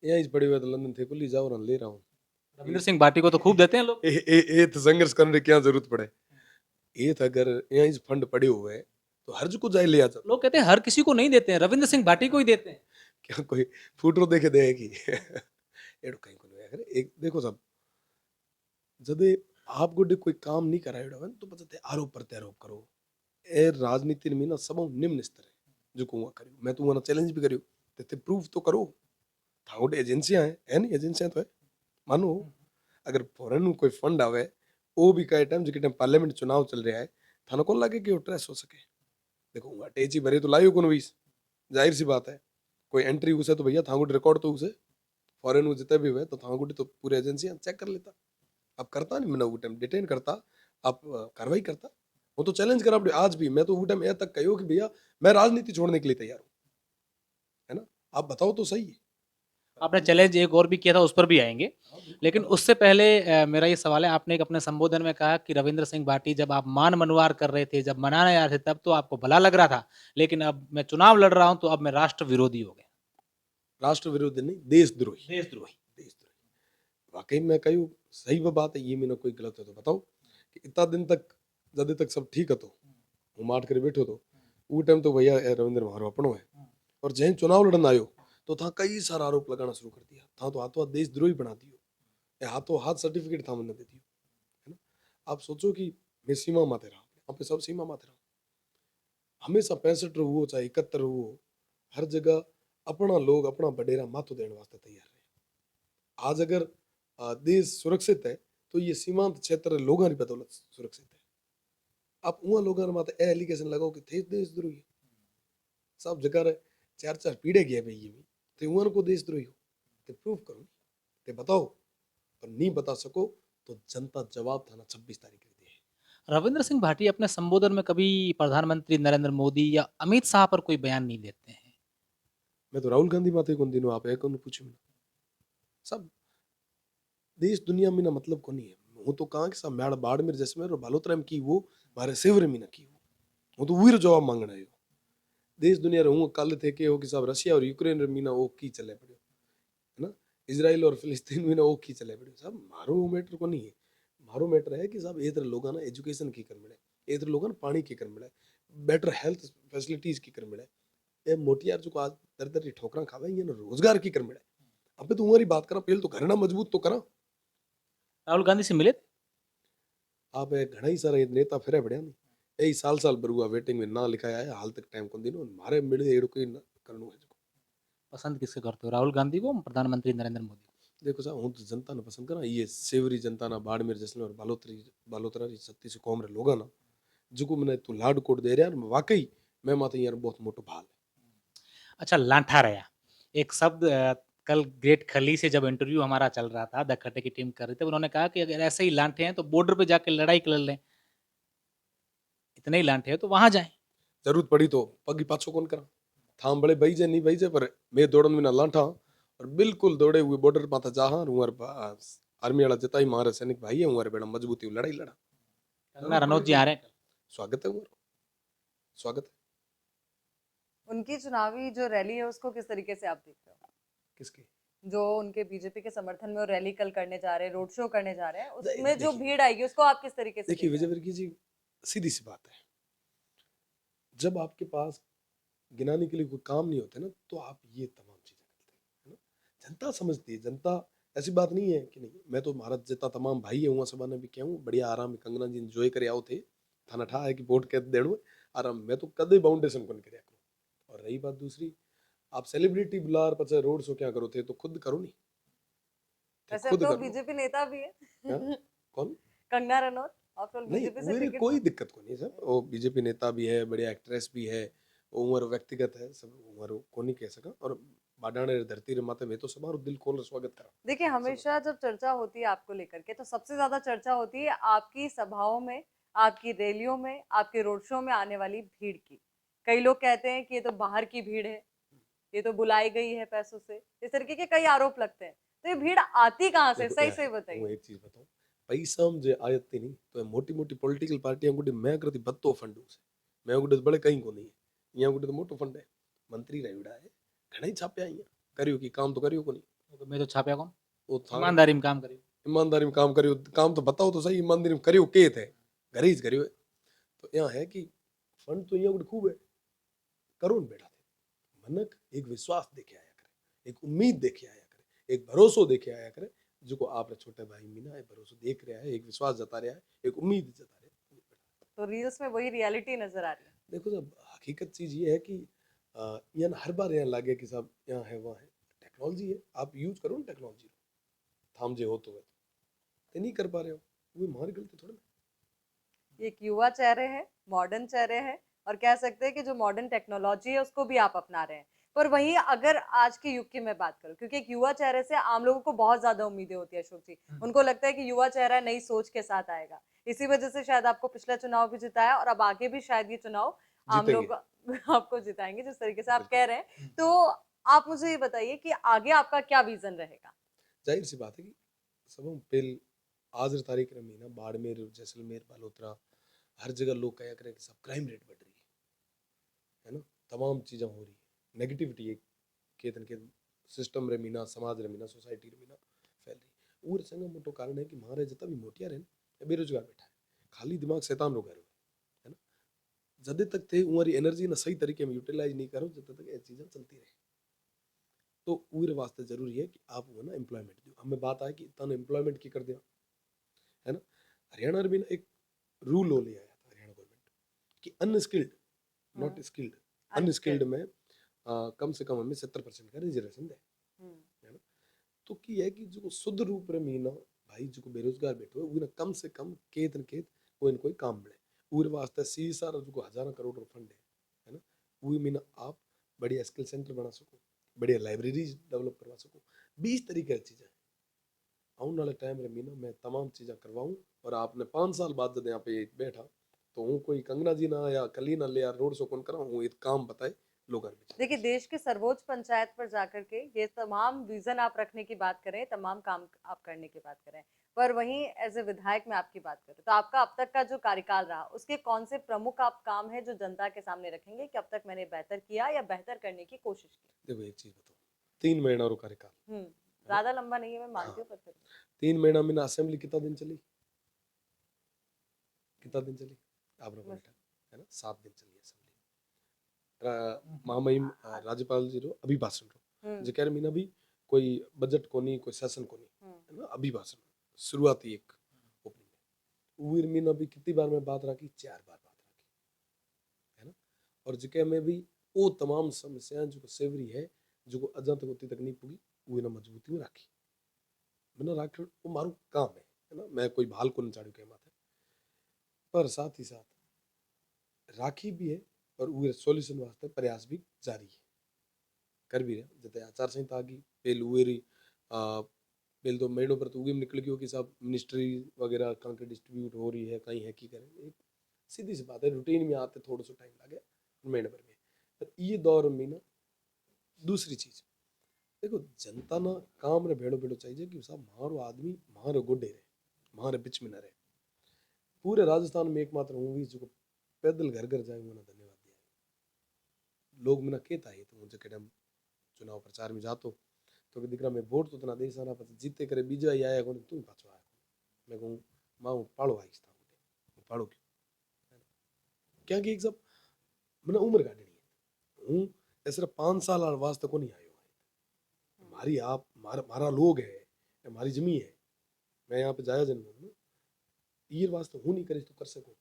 S2: यहाँ इस पड़े हुए तो लंदन थे कुल जाओ रन ले रहा हूँ।
S3: रविंद्र सिंह भाटी को तो खूब देते हैं लोग।
S2: ए तो संघर्ष करने की क्या जरूरत पड़े, ये था अगर यहाँ इस फंड पड़े हुए तो हर को जाए ले आ जाओ।
S3: लोग कहते हैं हर किसी को नहीं देते हैं, रविंद्र सिंह भाटी को ही देते हैं।
S2: क्या कोई फूटरो देखे देगी एड़ो कहीं को नहीं अगर एक देखो सब जदे आप गोडे कोई काम नहीं कराएड़ो तो पता आरोप प्रत्यारोप करो, ए राजनीति में ना सब निम्न स्तर है जो को करियो, मैं तू चैलेंज भी करियो ते प्रूफ तो करो, था गोटे एजेंसियां है नहीं एजेंसियां तो है मानो। अगर फॉरेन में कोई फंड आवे वो भी कई टाइम जो टाइम पार्लियामेंट चुनाव चल रहा है थाना कौन लगे कि वो ट्रेस हो सके, देखो अटैची भरे तो लाइयो कौन बीस, जाहिर सी बात है कोई एंट्री उसे तो भैया थांगुट रिकॉर्ड तो उसे फॉरेन में जितने भी हुए तो थांगुट तो पूरी एजेंसियां चेक कर लेता, अब करता नहीं मैंने वो टाइम डिटेन करता, आप कार्रवाई करता, वो तो चैलेंज करा आज भी, मैं तो वो टाइम यह तक कहो कि भैया मैं राजनीति छोड़ने के लिए तैयार हूँ, है ना, आप बताओ तो सही है।
S3: आपने चैलेंज एक और भी किया था, उस पर भी आएंगे, लेकिन उससे पहले मेरा ये सवाल है, आपने एक अपने संबोधन में कहा कि रविंद्र सिंह भाटी जब आप मान मनवार कर रहे थे, जब मनाने आ रहे थे, तब तो आपको भला लग रहा था, लेकिन अब मैं चुनाव लड़ रहा हूं तो अब मैं राष्ट्र विरोधी हो गया।
S2: राष्ट्र विरोधी नहीं, देशद्रोही,
S3: देशद्रोही।
S2: देशद्रोही वाकई में कहूँ सही वो बात है, ये मैंने कोई गलत है तो बताओ कि इतना दिन तक जब तक सब ठीक है तो वो माट कर बैठो तो वो टाइम तो भैया रविंद्र मारो अपनो है, और जैसे चुनाव लड़न आयो तो था कई सारा आरोप लगाना शुरू कर दिया, था तो हाथों हाथ देशद्रोही बना दियो, ये हाथों हाथ सर्टिफिकेट था मैंने दे दियो, है ना। आप सोचो कि मैं सीमा माते रहा, आप पे सब सीमा माते रहा, हमेशा 65 रहो चाहे 71 रहो, हर जगह अपना लोग अपना बडेरा माथो देने वास्ते तैयार रहे। आज अगर देश सुरक्षित है तो ये सीमांत क्षेत्र लोगों की बदौलत सुरक्षित है। आप वहाँ लोगों ने माते एलिगेशन लगाओ कि थे देशद्रोही, सब जगह रे चार चार पीढ़े गए भाई ये भी ते वहाँ को देशद्रोही हो ते प्रूफ करो ते बताओ, पर नहीं बता सको तो जनता जवाब थाना 26 तारीख को दे।
S3: रविंद्र सिंह भाटी अपने संबोधन में कभी प्रधानमंत्री नरेंद्र मोदी या अमित शाह पर कोई बयान नहीं देते हैं।
S2: मैं तो राहुल गांधी माते कौन दिनों आप एक पूछू सब देश दुनिया में ना मतलब को नहीं है, वो तो कहाँ कि सब मैड बाड़मेर जैसमेर और बालोतरा में की वो मारे सेवरे में ना की वो तो वही जवाब मांगना है। देश दुनिया रहूँ कल थे के हो कि सब रशिया और यूक्रेन रे मीना वो की चले पड़े, है ना, इसराइल और फिलिस्तीन मीना वो की चले पड़े, सब मारो मैटर को नहीं है, मारो मैटर है कि सब इधर लोगों ना एजुकेशन की कर मिले, इधर लोगों ना पानी की कर मिले, बेटर हेल्थ फैसिलिटीज की कर मिले, ये मोटियार जो आज दर दर ठोकरा खावे ये ना रोजगार की कर मिले। अब तो तुम्हारी बात करा पहले तो घर ना मजबूत तो करा,
S3: राहुल गांधी से मिले थे?
S2: आप घना ही सारा नेता फिरे बढ़िया नहीं यही साल साल बरुआ वेटिंग में ना लिखाया है हाल तक टाइम कौन दिनो मारे मिले एड़ो कोई करनो है।
S3: पसंद किसके करते हो, राहुल गांधी को, प्रधानमंत्री नरेंद्र मोदी को?
S2: देखो साहब हूँ तो जनता ने पसंद करा ये सेवरी जनता ना बाड़मेर जैसलमेर और बालोतरा री सत्ती से कौम रे लोगा ना जो मैंने तू लाड कोट दे रहा है वाकई मैं माते यार बहुत मोटो भाल है।
S3: अच्छा, लांठा रहा एक शब्द, कल ग्रेट खली से जब इंटरव्यू हमारा चल रहा था, दखट्टे की टीम कर रही थी, उन्होंने कहा कि अगर ऐसे ही लांठे हैं तो बॉर्डर पे जाके लड़ाई कर लें, इतने ही लांठे हैं तो वहां जाएं।
S2: जरूरत पड़ी तो पगी पाछो कौन करा थाम बड़े बही जाए नहीं बही जाए पर मैं दौड़न में ना लाठा और बिल्कुल दौड़े हुए बॉर्डर माता जहाँ आर्मी वाला जता ही हमारे सैनिक भाई है हमारे बेड़ा मजबूती में लड़ाई लड़ा।
S3: कंगना रनौत जी आ रहे हैं कल।
S2: स्वागत है हमारा, स्वागत है।
S1: उनकी चुनावी जो रैली है उसको किस तरीके से आप देख रहे हो?
S2: किसकी?
S1: जो उनके बीजेपी के समर्थन में वो रैली कल करने जा रहे हैं, रोड शो करने जा रहे हैं,
S2: दे-
S1: उसमें जो
S2: देखिए
S1: भीड़ आएगी उसको आप किस तरीके से
S2: देखिए
S1: देख रहे
S2: विजय
S1: हैं?
S2: वर्गीय जी, सीधी सी बात है, जब आपके पास गिनाने के लिए कोई काम नहीं होते ना तो आप ये तमाम चीजें करते हैं, है ना। जनता समझती है, जनता ऐसी बात नहीं है कि नहीं। मैं तो भारत जितना तमाम भाई है वहाँ सभा ने भी क्या हूँ बढ़िया आराम में कंगना जी एंजॉय करे आओ थे थाना ठा है कि वोट के देणु आराम। मैं तो कदे बाउंडेशन को नहीं करया करूँ। और रही बात दूसरी, आप सेलिब्रिटी बुलार पचे रोड शो क्या करो थे तो खुद करो नहीं थे,
S1: वैसे अब
S2: खुद
S1: तो
S2: कर लो।
S1: बीजेपी नेता भी है
S2: हाँ? कौन?
S1: कंगना रनौत आफ्टर ऑल
S2: नहीं
S1: बीजेपी से
S2: मेरे
S1: टिकट
S2: कोई
S1: तो
S2: दिक्कत को नहीं सर, वो बीजेपी नेता भी है, बढ़िया एक्ट्रेस भी है, उम्र व्यक्तिगत है सब, उम्र को नहीं कह सका। और बाडाने धरती रे माते में तो समारो दिल खोल स्वागत करा
S1: देखिए
S2: सब।
S1: हमेशा जब चर्चा होती है आपको लेकर के तो सबसे ज्यादा चर्चा होती है आपकी सभाओं में, आपकी रैलियों में, आपके रोड शो में आने वाली भीड़ की। कई लोग कहते हैं कि ये तो बाहर की भीड़ है, ये तो बुलाई गई है पैसों से, इस तरीके के कई आरोप लगते हैं। तो ये भीड़ आती कहाँ से,
S2: देखो
S1: सही
S2: यह
S1: सही
S2: है, वो
S1: बताइए।
S2: एक चीज बताऊं, पैसा जे आयत्ती नहीं तो मोटी मोटी पॉलिटिकल पार्टियां गुडी मैं करती बत्तो फंड से, मैं गुडे बड़े कहीं को नहीं है यहाँ गुडे तो मोटो फंड है, मंत्री रहीड़ा है घणा ही छाप्या यहाँ करियो की काम तो करियो को नहीं।
S3: तो मैं तो छापया कौन,
S2: वो था
S3: ईमानदारी में काम करियो।
S2: ईमानदारी में काम करियो, काम तो बताओ तो सही, ईमानदारी में करियो के थे घर ही करियो। तो यहाँ है कि फंड तो यहाँ गुडे खूब है, करो न बेटा थे मनक एक विश्वास देखे आया करे, एक उम्मीद देखे आया करे, एक भरोसो देखे आया करे, जो को आप छोटे भाई मीना एक भरोसो देख रहा है, एक विश्वास जता रहा है, एक उम्मीद जता रहा है।
S1: तो रील्स में वही रियलिटी नजर आ रही है।
S2: देखो जब हकीकत चीज ये है कि यहाँ हर बार यहाँ लागे कि साहब यहाँ है वहाँ है, टेक्नोलॉजी है, आप यूज करो ना टेक्नोलॉजी थाम जे हो तो है तो नहीं कर पा रहे हो, वो हमारी गलती थोड़ी ना।
S1: ये एक युवा चेहरे हैं, मॉडर्न चेहरे हैं, और कह सकते हैं कि जो मॉडर्न टेक्नोलॉजी है उसको भी आप अपना रहे हैं। पर वहीं अगर आज के युग की मैं बात करूं, क्योंकि एक युवा चेहरे से आम लोगों को बहुत ज्यादा उम्मीदें होती है अशोक जी, उनको लगता है कि युवा चेहरा नई सोच के साथ आएगा। इसी वजह से शायद आपको पिछला चुनाव भी जिताया और अब आगे भी शायद ये चुनाव आम
S2: जीतेंगे
S1: लोग आपको जिताएंगे जिस तरीके से आप
S2: बिल्कुल।
S1: कह रहे हैं। तो आप मुझे ये बताइए कि आगे आपका क्या विजन रहेगा?
S2: जाहिर सी बात है कि सब हम पेल आज री तारीख में ना बाड़मेर जैसलमेर बालोतरा हर जगह लोग कहा करें कि सब क्राइम रेट बढ़ रही है ना, तमाम चीज़ें हो रही है, नेगेटिविटी एक केतन के सिस्टम रे मीना समाज रे मीना सोसाइटी रे मीना फैल रही। और संग मोटो कारण है कि हमारे जितना भी मोटिया रहे बेरोजगार बैठा है, खाली दिमाग शैतान रोग है ना। जब तक थे उमारी एनर्जी ना सही तरीके में यूटिलाइज नहीं करो जब तक ये चीज़ें चलती रहे। तो उरे वास्ते जरूरी है कि आप वो ना एम्प्लॉयमेंट दो। हमें बात आया कि इतना एम्प्लॉयमेंट की कर दिया है ना। हरियाणा में ना एक रूल हो लिया था हरियाणा गवर्नमेंट कि unskilled not skilled, unskilled
S1: unskilled.
S2: में कम से कम हमें 70% का रिजर्वेशन दे, है ना। तो की है कि जो शुद्ध रूप में मीना भाई जो बेरोजगार बैठो है वो ना कम से कम केत न केत कोई न कोई काम मिले। पूरे वास्ते सी सारा जो हजारों करोड़ फंड है ना, वो मीना आप बढ़िया स्किल सेंटर बना सको, बढ़िया लाइब्रेरी डेवलप करवा सको, 20 तरीके की चीज़ें आने वाले टाइम में मीना मैं तमाम चीज़ें करवाऊँ। और आपने 5 साल बाद जब यहाँ पे बैठा तो हूँ कोई कंगना जी ना या कली ना ले या रोड शो कौन करा हूँ एक काम बताए लोग
S1: देखिए देश के सर्वोच्च पंचायत पर जाकर के ये तमाम विजन आप रखने की बात करें, तमाम काम आप करने की बात करें, पर वहीं एज ए विधायक में आपकी बात करें तो आपका अब तक का जो कार्यकाल रहा उसके कौन से प्रमुख आप काम है जो जनता के सामने रखेंगे कि अब तक मैंने बेहतर किया या बेहतर करने की कोशिश की?
S2: देखो एक चीज़ बताओ, 3 महीना रो कार्यकाल है ना।
S1: ज्यादा लंबा नहीं है, मैं
S2: हाँ
S1: मानती हूँ, पर फिर
S2: 3 महीना में ना असेंबली कितना दिन चली, कितना दिन चली आप लोगों ने
S1: मुश्किल।
S2: है ना, 7 दिन चली असेंबली। महामहिम राज्यपाल जी रो अभिभाषण रो जे कह रहे मीना भी कोई बजट को नहीं कोई सेशन को नहीं है ना, अभिभाषण शुरुआती एक ओपनिंग में उर मीना भी कितनी बार मैं बात रखी, 4 बार बात रखी है ना। और जिके में भी वो तमाम समस्याएं जो सेवरी है जो को अजा तक उतनी तक नहीं पुगी वो ना मजबूती में राखी मैंने राख वो मारू काम है ना। मैं कोई भाल को नहीं चाड़ू के माथे, पर साथ ही साथ राखी भी है और वो सॉल्यूशन वास्ते प्रयास भी जारी है कर भी रहे। जैसे आचार संहिता आ गई पेल उरी पेल तो महीनों पर तो उगे में निकल गई हो कि साहब मिनिस्ट्री वगैरह कहाँ के डिस्ट्रीब्यूट हो रही है कहीं है की करें, एक सीधी सी बात है रूटीन में आते थोड़ा सा टाइम लगे महीने भर में। पर ये दौर में ना दूसरी चीज देखो जनता ना काम रे भेड़ो भेड़ो चाहिए कि साहब मारो आदमी मारे गोडे रहे मारे बीच में न रहे। पूरे राजस्थान में एकमात्र हूँ भी जो पैदल घर घर जाए मैंने धन्यवाद दिया। लोग मैंने कहता है तो मुझे कदम चुनाव प्रचार में जातो तो कि दिकरा मैं वोट तो तना दे सारा पर जीते करे बीजा ही आया कौन तू पाछो आया। मैं कहूँ माँ पाड़ो आईस था पाड़ो क्यों क्या कि एक सब मैंने उम्र गाड़ी है हूँ ऐसे 5 साल वास्ते को नहीं आयो है हमारी आप मारा लोग है हमारी जमी है मैं यहाँ पे जाया जन्म ईर वास्ते हूँ नहीं करीस तो कर सको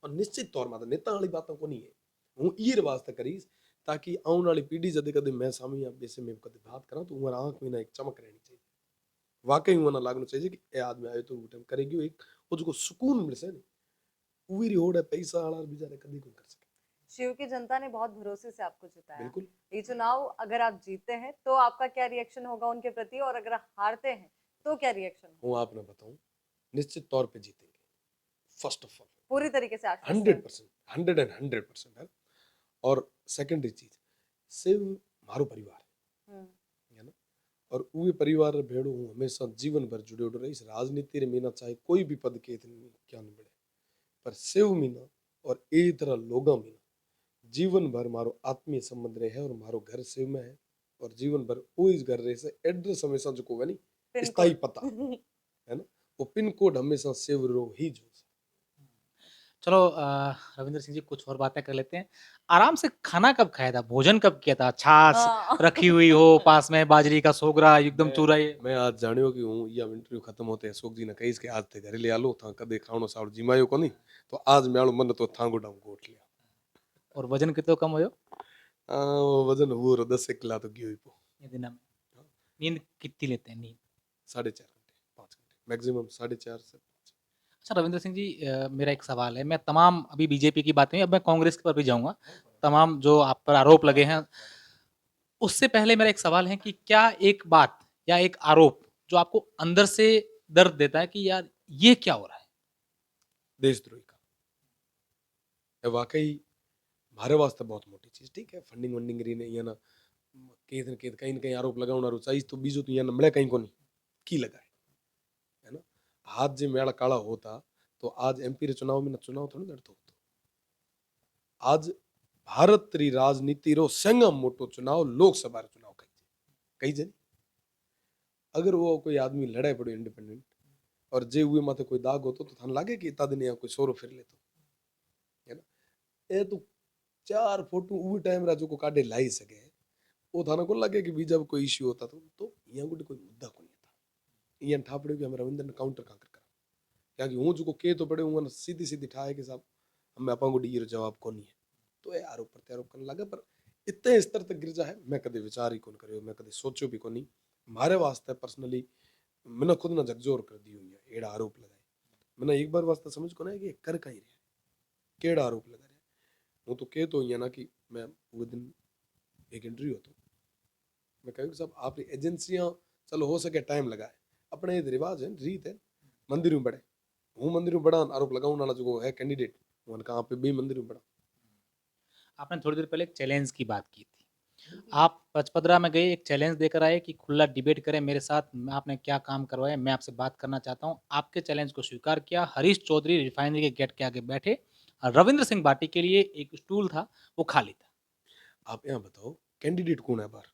S2: और निश्चित तौर पर नेता वाली बातों को नहीं है हूँ ईर वास्ते करीस ताकि आने वाली पीढ़ी जदे कदे मैं सामने आप जैसे मैं कदे बात करा तो उमर आंख में ना एक चमक रहनी चाहिए वाकई में ना लागना चाहिए कि ए आदमी आयो तो टाइम करेगी एक उसको सुकून मिल से उरी होड़ है पैसा वाला बेचारे कभी कोई कर सके।
S1: शिव की जनता ने बहुत भरोसे से आपको जिताया।
S2: बिल्कुल
S1: ये चुनाव अगर आप जीतते हैं तो आपका क्या रिएक्शन होगा उनके प्रति, और अगर हारते हैं तो क्या रिएक्शन होगा?
S2: हूँ आपने बताऊं निश्चित तौर पे जीतेंगे फर्स्ट ऑफ ऑल
S1: पूरी तरीके से आश्वस्त हैं।
S2: 100% 100% है। और सेकेंडरी चीज सिर्फ मारो परिवार है ना और वो परिवार रे भेड़ो हूँ हमेशा जीवन भर जुड़े उड़ रही राजनीति रे मीना चाहे कोई भी पद के क्या न मिले पर शिव मीना और ए तरह लोगा मीना जीवन भर मारो आत्मीय संबंध रहे है और मारो घर शिव में है और जीवन भर वो इस घर रहे से एड्रेस हमेशा जो को नहीं
S1: पिन
S2: स्थायी
S1: कोड।
S2: पता है ना वो पिन कोड हमेशा शिव रो ही जो
S3: चलो रविंद्र सिंह जी कुछ और बातें कर लेते हैं। आराम से खाना कब खाया था? भोजन कब किया था? छाछ
S1: हाँ।
S3: रखी हुई हो पास में, बाजरी का सोगरा एकदम चूरा ये?
S2: मैं आज जानियो कि हूँ या इंटरव्यू खत्म होते अशोक जी ने कही कि आज थे घरे ले आलो था कदे खावनो सावड़ जिमायो को नहीं तो आज म्यालो मन तो थांगो डाम गोट लिया
S3: और वजन कितो कम होयो
S2: वो वजन हुआ रो 10 किलो तो गियो ही पो
S3: ये दिन में? नींद कितनी लेते हैं नींद?
S2: 4.5 घंटे 5 घंटे मैक्सिमम 4.5 से 5।
S3: अच्छा रविंद्र सिंह जी मेरा एक सवाल है। मैं तमाम अभी बीजेपी की बात नहीं, अब मैं कांग्रेस पर भी जाऊंगा। तमाम जो आप पर आरोप लगे हैं, उससे पहले मेरा एक सवाल है कि क्या एक बात या एक आरोप जो आपको अंदर से दर्द देता है कि यार ये क्या हो रहा है?
S2: देशद्रोही का ये वाकई मारे वास्ते बहुत मोटी चीज ठीक है फंडिंग वंडिंग री ने या ना कहीं न कहीं आरोप लगाउनारो चाहिए तो बीजो तो या ना मिले कहीं को नहीं की लगाए है ना हाथ जे मेला काला होता तो आज एमपी रे चुनाव में ना चुनाव थोड़ी लड़तो होतो आज भारत री राजनीति रो संगम मोटो चुनाव लोकसभा रो चुनाव कही जे अगर वो कोई आदमी लड़ाई पड़ो इंडिपेंडेंट और जे हुए माथे कोई दाग होतो तो थाने लागे कि इतना दिन यहाँ कोई सोरो फिर लेतो है ना ए तो 4 फोटो उस टाइम रा जो को काढे लाई सके वो थाने को लगे कि बीजा कोई इश्यू होता तो यहाँ को कोई मुद्दा को नहीं था यहाँ ठा पड़े कि हम रविंद्र ने काउंटर कांकर करा क्योंकि हूँ जो को के तो पड़े हूँ सीधी सीधी ठाए कि साहब हमें आपा को डी जवाब को नहीं है तो ये आरोप प्रत्यारोप करने लगा पर इतने स्तर तक गिर जाए मैं कभी विचार ही कौन करियो मैं कभी सोचो भी को नहीं मारे वास्ते पर्सनली मैंने खुद ना झकझोर कर दी हुई है एड़ा आरोप लगाए मैंने एक बार वास्ते समझ को ना कि कर कहीं रहे केड़ा आरोप लगा रहे हूँ तो के तो ना कि मैं वो दिन एक इंटरव्यू होता मैं कहूँ कि साहब आप एजेंसियां चलो हो सके टाइम लगाए अपने रिवाज है रीत है मंदिर में बढ़े हूँ मंदिर में बड़ा आरोप लगाऊं वाला जो है कैंडिडेट उन्होंने कहा पे भी मंदिर में बड़ा
S3: आपने थोड़ी देर पहले एक चैलेंज की बात की थी। आप पचपदरा में गए, एक चैलेंज देकर आए कि खुला डिबेट करें मेरे साथ, आपने क्या काम करवाया, मैं आपसे बात करना चाहता हूं। आपके चैलेंज को स्वीकार किया। हरीश चौधरी रिफाइनरी के गेट के आगे बैठे और रविंद्र सिंह बाटी के लिए एक स्टूल था, वो खाली था।
S2: आप यहाँ बताओ कैंडिडेट कौन है बार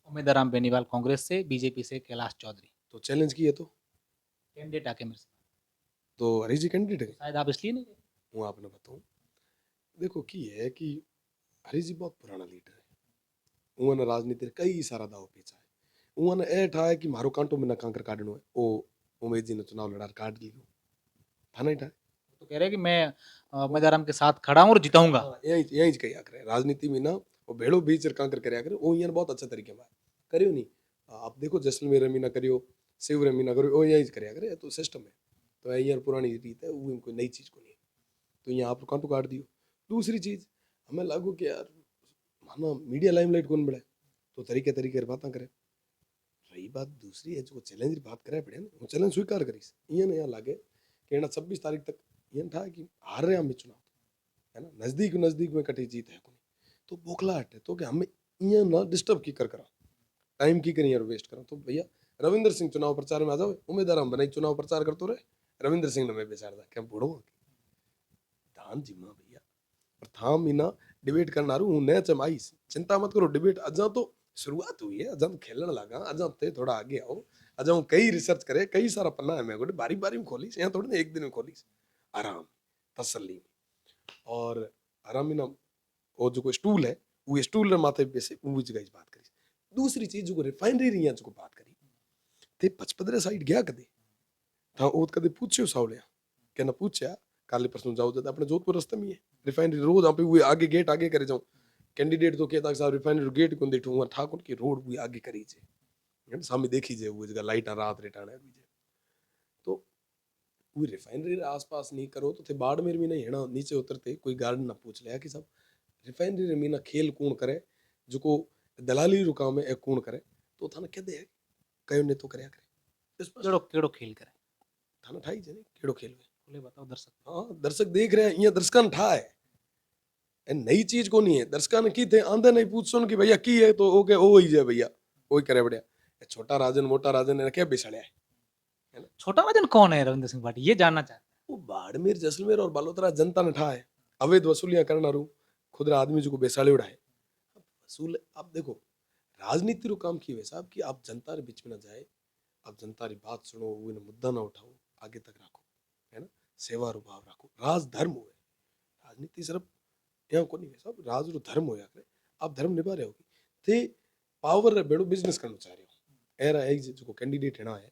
S3: उम्मीदवार बेनीवाल कांग्रेस से, बीजेपी से कैलाश चौधरी।
S2: तो चैलेंज किए तो
S3: कैंडिडेट आके मेरे से,
S2: हरीश जी कैंडिडेट है
S3: शायद आप इसलिए नहीं गए।
S2: वो आपने बताऊं देखो की है कि हरीश जी बहुत पुराना लीडर है उन्होंने राजनीति कई सारा दाव पेचा है उन्होंने ए ठाए कि मारो कांटो में ना कांकर काटनो है ओ उमेश जी ने चुनाव लड़ा काट लियो था नहीं ठाए
S3: तो कह रहे हैं कि मैं उम्मीदवार के साथ खड़ा हूँ और जिताऊंगा।
S2: यही यही कही आकर राजनीति में ना वो भेड़ो बीच कांकर करे आकर वो यहाँ बहुत अच्छा तरीके में करियो नहीं आप देखो जैसलमेर में ना करियो शिव में ना करियो वो यही करे करे तो सिस्टम है तो यहाँ पुरानी रीत है वो कोई नई चीज को नहीं है तो यहाँ आप कांटो काट दियो दूसरी चीज हमें लागू कि यार माना मीडिया लाइमलाइट कौन बढ़े तो तरीके तरीके बातें करे रही बात दूसरी है जो चैलेंज बात करे पड़े ना वो चैलेंज स्वीकार करीस यहाँ यहाँ लागे कि 26 तारीख तक ये था कि हार रहे हम चुनाव है ना नजदीक नजदीक में कटी जीत है कोई तो बोखलाहट है तो कि हमें यहाँ ना डिस्टर्ब की कर करा टाइम की करें यार वेस्ट करा तो भैया रविंद्र सिंह चुनाव प्रचार में आ जाओ उम्मीदवार हम बनाई चुनाव प्रचार करते रहे रविंद्र सिंह ने मैं बेचार था क्या बूढ़ो धान जिम्मा भैया और था मीना डिबेट करना रू ने चमाई चिंता मत करो डिबेट अजा तो शुरुआत हुई है अजा खेलने लगा अजा ते थोड़ा आगे आओ अजा कई रिसर्च करे कई सारा पन्ना है मैं गोटे बारी बारी में खोली यहाँ थोड़ी ना एक दिन में खोली आराम तसल्ली में और आराम में ना वो जो स्टूल है वो स्टूल रे माथे पे से वो जगह बात करी दूसरी चीज जो रिफाइनरी रही है जो बात करी ते 55 साइड गया कदे था वो कदे पूछियो सावलिया क्या ना पूछया काले परसों जाओ जब अपने जोधपुर रास्ते में है रिफाइनरी रोड आप वो आगे गेट आगे करे जाऊं कैंडिडेट तो कहता साहब रिफाइनरी गेट को देखूं वहां ठाकुर की रोड भी आगे करी जे है ना सामने देखी जे वो जगह लाइट रात रेटाना है तो वो रिफाइनरी आसपास नहीं करो तो थे बाड़मेर में नहीं है ना नीचे उतरते कोई गार्डन ना पूछ लिया कि सब रिफाइनरी में ना खेल कौन करे जो को दलाली रू काम है कौन करे तो था ना क्या दे कयो ने तो करया करे
S3: केड़ो केड़ो खेल करे
S2: था ना ठाई जे केड़ो खेल में
S3: बोले बताओ दर्शक
S2: हाँ दर्शक देख रहे हैं यहाँ दर्शकन ठा है नई चीज को नहीं है दर्शकन की थे आंधे नहीं पूछ सुन कि भैया की है तो ओके ओ ही जे भैया वही करे बढ़िया छोटा राजन मोटा राजन ने क्या बिछड़िया है ना
S3: छोटा राजन कौन है रविंद्र सिंह पाटिल ये जानना चाहते
S2: वो बाड़मेर जैसलमेर और बालोतरा जनता ने ठा है अवैध वसूलियां करना रू खुद आदमी जो को बेसाले उड़ाए वसूल आप देखो राजनीति रू काम की वैसा कि आप जनता रे बीच में ना जाए आप जनता री बात सुनो वो मुद्दा ना उठाओ आगे तक रखो है ना सेवा रू भाव रखो राज धर्म हो राजनीति सिर्फ यहाँ को नहीं है सब राज रू धर्म होया करे आप धर्म निभा रहे होगी थे पावर रे बेड़ो बिजनेस करना चाह रहे हो एरा एक जो कैंडिडेट है ना है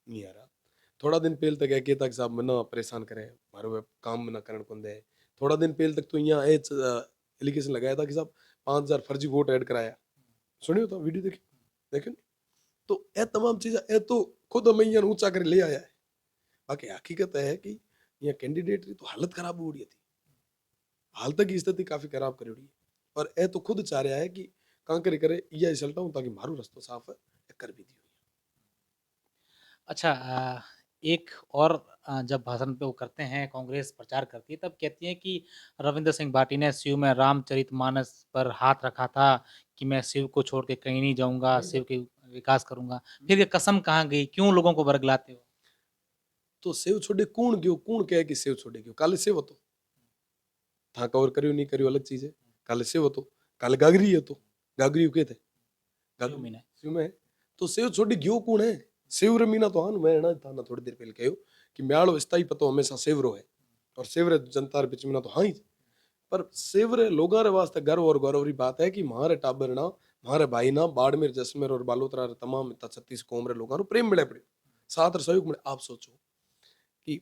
S2: नहीं आ रहा थोड़ा दिन पहले तक कहता कि साहब मना परेशान करे मारो काम ना करने को दे थोड़ा दिन पहले तक तो यहाँ एलिगेशन लगाया था कि साहब 5,000 फर्जी वोट ऐड कराया सुनियो तो वीडियो देखी देखे तो ये तमाम चीजें ये तो खुद हमें यहाँ ऊंचा कर ले आया है बाकी हकीकत है कि यहाँ कैंडिडेट की तो हालत खराब हो रही थी हाल तक की स्थिति काफी खराब करी हुई है और ये तो खुद चाह रहा है कि कांकरी करे यह चलता हूँ ताकि मारू रास्ता साफ है कर भी दी हुई
S3: अच्छा एक और जब भाषण पे वो करते हैं कांग्रेस प्रचार करती है तब कहती है कि रविंद्र सिंह बाटी ने शिव में रामचरितमानस पर हाथ रखा था कि मैं शिव को छोड़ के कहीं नहीं जाऊंगा शिव के विकास करूंगा फिर ये कसम कहाँ गई क्यों लोगों को बरगलाते हो
S2: तो सेव छोड़े कूण कहे कि सेव छोड़े क्यों काले सेव तो था कवर करियो नहीं करियो अलग चीज है काले सेव तो काले गागरी है तो गागरी के थे
S3: शिव में
S2: शिव में तो सेव छोड़ी क्यों कूण है सेव मीना तो हान मैं ना था ना थोड़ी देर पहले कहो कि म्यालो स्थाई पतो हमेशा सेवरो है और सेवरे जनता रे बीच में ना तो हाँ ही पर सेवरे लोगा रे वास्ते गर्व और गौरव री बात है कि म्हारे टाबर ना म्हारे भाई ना बाड़मेर जैसलमेर और बालोतरा रे तमाम इतना 36 कौम रे लोगा प्रेम मिले पड़े साथ रे सहयोग मिले आप सोचो कि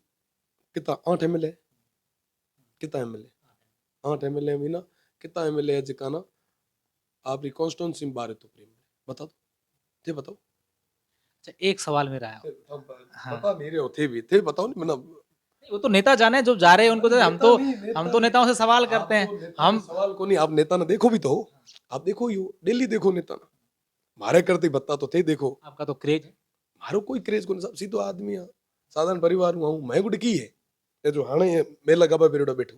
S2: कितना 8 एमएलए कितना एमएलए 8 एमएलए मीना कितना एमएलए है जिका ना आपरी कॉन्स्टिट्यूंसी में बारे तो प्रेम मिले बता दो थे बताओ
S3: अच्छा एक सवाल मेरा है हाँ
S2: बता नहीं रहे हो थे बताओ नहीं मतलब
S3: वो तो नेता जाने जो जा रहे हैं उनको तो हम तो नेताओं से सवाल करते हैं हम
S2: सवाल को नहीं आप नेता ना देखो भी तो हो आप देखो ही हो डेली देखो नेता ना मारे करते बता तो थे देखो
S3: आपका तो क्रेज है
S2: मारो कोई क्रेज को नहीं सब सीधो आदमी है साधारण परिवार में हूँ मैं गुड की है ये जो हाणे मेला गबा पेरियोडा बैठो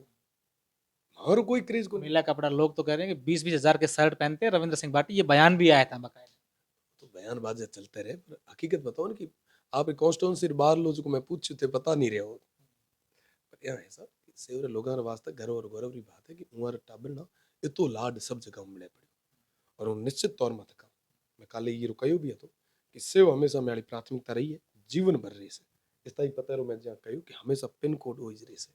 S2: मारो कोई क्रेज को नहीं
S3: नीला कपड़ा लोग तो कह रहे हैं कि 20-20 हजार के शर्ट पहनते हैं रविंद्र सिंह बाटी ये बयान भी आया था बकायदा
S2: तो बयानबाजी चलते रहे पर हकीकत बताओ ना कि आप कॉन्स्टिट्यूंसी बाहर लो जो मैं पूछ थे पता नहीं रहे हो पर यहाँ है सब सेवरे लोगों के वास्ते गर्व और गौरव की बात है कि उमर टाबर ना इतो लाड सब जगह मिले पड़े और वो निश्चित तौर में थका मैं काले ये रुकायो भी है तो कि सेव हमेशा मेरी प्राथमिकता रही है जीवन भर रही से इस तरह पता है मैं जहाँ कहूँ कि हमेशा पिन कोड हो रही से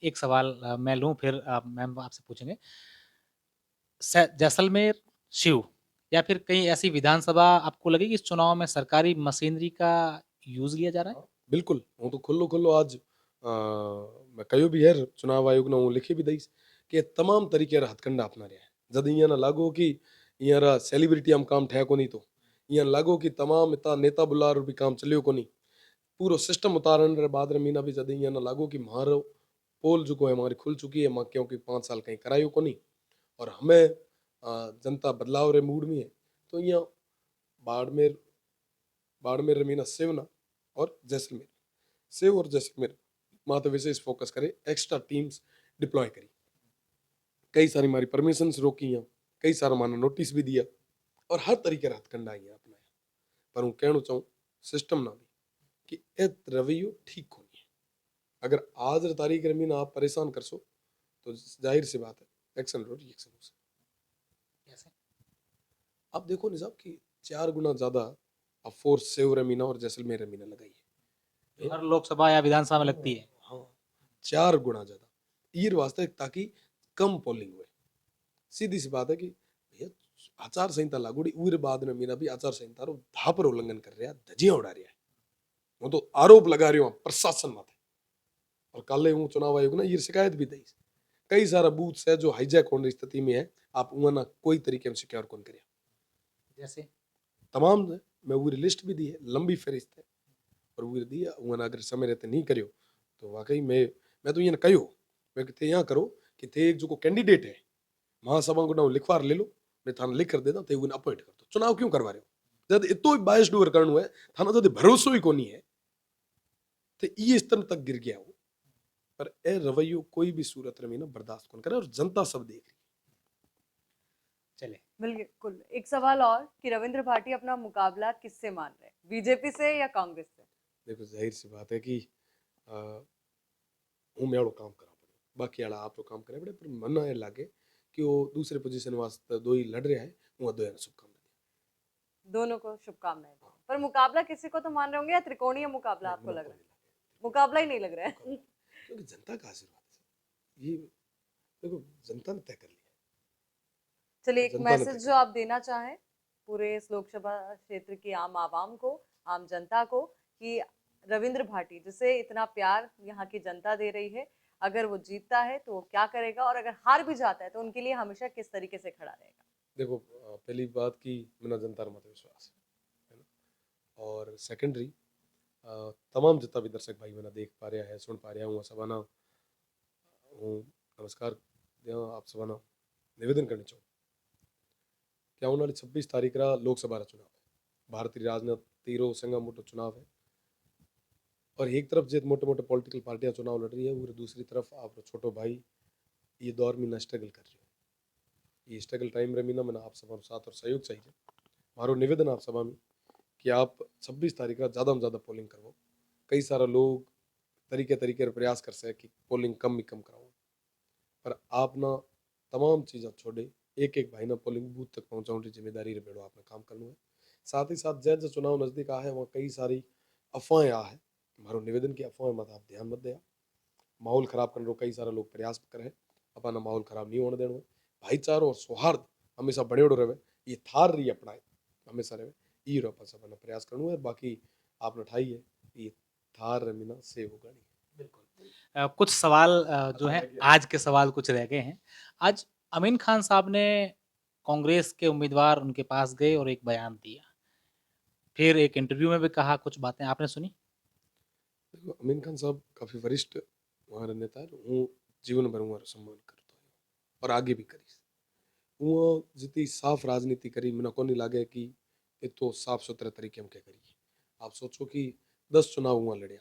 S3: एक सवाल मैं लूं फिर मैम आपसे पूछेंगे जैसलमेर शिव या फिर कहीं ऐसी विधानसभा आपको लगे कि इस चुनाव में सरकारी मशीनरी का यूज लिया जा रहा है
S2: बिल्कुल वो तो खुल्लो खुल्लो आज मैं कहो भी है चुनाव आयोग ने वो लिखे भी दईस कि तमाम तरीके रा हथकंडा अपना रहा है जद यहाँ ना लागो कि यहाँ रा सेलिब्रिटी हम काम ठह को नहीं तो यहाँ लागो कि तमाम इतना नेता बुलार भी काम चलियो को नहीं पूरा सिस्टम उतारण रे बाद रे मीना भी जद यहाँ ना लागो कि मारो पोल जो है हमारी खुल चुकी है माँ क्योंकि 5 साल कहीं करायो को नहीं और हमें जनता बदलाव रे मूड में है तो यहाँ बाड़मेर बाड़मेर मीना सेवना और जैसलमेर सेव और जैसलमेर माता विशेष फोकस करे एक्स्ट्रा टीम्स डिप्लॉय करी कई सारी हमारी परमिशन रोकी हैं कई सारा माना नोटिस भी दिया और हर तरीके हथकंडा ही अपनाया, पर हूँ कहना चाहूँ सिस्टम ना भी कि ए रवैयो ठीक होनी है। अगर आज री तारीख में ना आप परेशान कर सो तो जाहिर सी बात है एक्शन रो रिएक्शन हो सकता।
S3: कैसे?
S2: आप देखो निजाम की 4 गुना ज्यादा अब फोर्स सेव रमीना और जैसलमेर रमीना लगाई है।
S3: हर लोकसभा या विधानसभा में लगती है।
S2: हाँ 4 गुना ज्यादा ये वास्ते ताकि कम पोलिंग हुए। सीधी सी बात है कि भैया आचार संहिता लागू उर बाद में मीना भी आचार संहिता रो धापर उल्लंघन कर रहा धजिया उड़ा रहा है। वो तो आरोप लगा रही हूँ प्रशासन माथे और कल हूँ चुनाव आयोग ना ये शिकायत भी दी कई सारा बूथ है जो हाईजैक होने की स्थिति में है। आप उन्हें ना कोई तरीके में सिक्योर कौन करिए
S3: जैसे
S2: तमाम ने मैं वो लिस्ट भी दी है लंबी फहरिस्त है और वो दी है उन्हें अगर समय रहते नहीं करियो तो वाकई मैं तो ये कहो मैं कि यहाँ करो कि थे एक जो को कैंडिडेट है महासभा को नाम लिखवार ले लो मैं थाना लिख कर देता तो अपॉइंट कर दो चुनाव क्यों करवा रहे हो जब इतो बायस डूर करना है थाना जब भरोसो ही कोनी है तो ये स्तर तक गिर गया वो पर ए रवैयो कोई भी सूरत में ना बर्दाश्त कौन करे और जनता सब देख रही
S3: चले
S1: बिल्कुल। एक सवाल और कि रविंद्र भाटी अपना मुकाबला किससे मान रहे हैं, बीजेपी से या कांग्रेस से?
S2: देखो जाहिर सी बात है कि हूँ मैं काम करा पड़े बाकी वाला आप तो काम करे पड़े पर मन ये लागे कि वो दूसरे पोजीशन वास्ते दो ही लड़ रहा है वो दो शुभकामनाएं
S1: दोनों को शुभकामनाएं दें। पर मुकाबला किसी को तो मान रहे होंगे या त्रिकोणीय मुकाबला आपको लग रहा है? मुकाबला ही नहीं लग रहा है।
S2: क्योंकि जनता का आशीर्वाद है ये देखो जनता ने तय कर लिया
S1: चलिए, एक
S2: जनता ने
S1: मैसेज
S2: तय
S1: जो आप देना चाहें पूरे इस लोकसभा क्षेत्र की आम आवाम को, आम जनता को, कि रविंद्र भाटी जिसे इतना प्यार यहाँ की जनता दे रही है, अगर वो जीतता है तो वो क्या करेगा और अगर हार भी जाता है तो उनके लिए हमेशा किस तरीके से खड़ा रहेगा?
S2: देखो पहली बात की मेरा जनता मत विश्वास है ना और सेकेंडरी तमाम जितना भी दर्शक भाई मैंने देख पा रहा है सुन पा रहा हूँ सबाना हूँ नमस्कार आप सबाना निवेदन करना चाहूँ क्या आने वाली 26 तारीख रा लोकसभा रा चुनाव है भारतीय राजनीति रो संगा मोटो चुनाव है और एक तरफ जो मोटे मोटे पॉलिटिकल पार्टियां चुनाव लड़ रही है और दूसरी तरफ आप छोटो भाई ये दौर में ना स्ट्रगल कर रही है ये स्ट्रगल टाइम रे मीना मैंने आप सभा साथ और सहयोग चाहिए मारो निवेदन आप सभा में कि आप 26 तारीख का ज़्यादा में ज़्यादा पोलिंग करवाओ कई सारा लोग तरीके तरीके प्रयास कर सके कि पोलिंग कम ही कम कराओ पर आप ना तमाम चीज़ें छोड़े एक एक भाई ना पोलिंग बूथ तक पहुँचाने की जिम्मेदारी रे बेड़ो आपने काम करना है साथ ही साथ जैसे चुनाव नज़दीक आ है वहाँ कई सारी अफवाहें आ है मारो निवेदन की अफवाह मत आप ध्यान मत दिया माहौल खराब करने कई सारा लोग प्रयास करे अपना माहौल खराब नहीं होने देना भाईचारो और सौहार्द हमेशा बड़े रहे ये थार रही अपनाए हमेशा रहे ये रो सब प्रयास करना है बाकी आपने ठाई है ये थार रमीना से होगा नहीं
S3: बिल्कुल कुछ सवाल जो है आज के सवाल कुछ रह गए हैं। आज अमीन खान साहब ने कांग्रेस के उम्मीदवार उनके पास गए और एक बयान दिया। फिर एक इंटरव्यू में भी कहा कुछ बातें आपने सुनी?
S2: देखो अमीन खान साहब काफ़ी वरिष्ठ हमारे नेता है हूँ जीवन भर हमारा सम्मान करता हूँ और आगे भी करी वो जितनी साफ राजनीति करी मैंने को नहीं लगे कि ये तो साफ सुथरे तरीके में क्या करिए आप सोचो कि 10 चुनाव हुआ लड़िया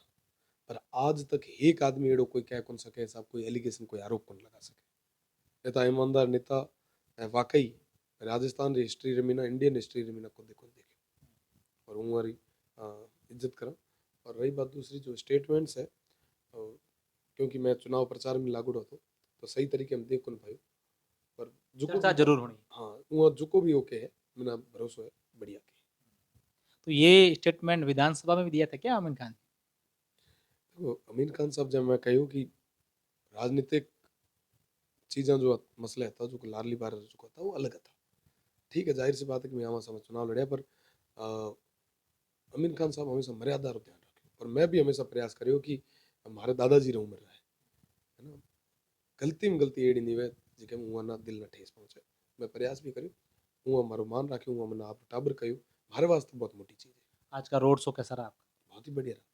S2: पर आज तक एक आदमी एड़ो कोई कह कौन सके साहब कोई एलिगेशन कोई आरोप कौन लगा सके नेता ईमानदार नेता वाकई राजस्थान री हिस्ट्री रे मीना इंडियन हिस्ट्री रे मीना को देखो देखे और हूँ हमारी इज्जत करा और रही बात दूसरी जो स्टेटमेंट्स है क्योंकि मैं चुनाव प्रचार में लागू रहता तो सही तरीके में देख कौन पाई पर
S3: चर्चा जरूर होनी।
S2: हाँ वो जुको भी ओके है मेरा भरोसा है बढ़िया के
S3: तो ये स्टेटमेंट विधानसभा में भी दिया था क्या अमीन खान?
S2: देखो अमीन खान साहब जब मैं कहूँ कि राजनीतिक चीज़ें जो मसला था जो लाडली बार जो था वो अलग था ठीक है जाहिर सी बात है कि मैं यहाँ समय चुनाव लड़े पर अमीन खान साहब हमेशा मर्यादा रो ध्यान रखे और मैं भी हमेशा प्रयास करो कि हमारे दादाजी रे उम्र है ना गलती में गलती एड़ी नहीं हुए जिके मुँह ना दिल ना ठेस पहुंचे मैं प्रयास भी करूँ हूँ हमारो मान रखे हूँ मैंने आप टाबर कहूँ हमारे वास्ते बहुत मोटी चीज़ है
S3: आज का रोड शो कैसा रहा आपका?
S2: बहुत ही बढ़िया रहा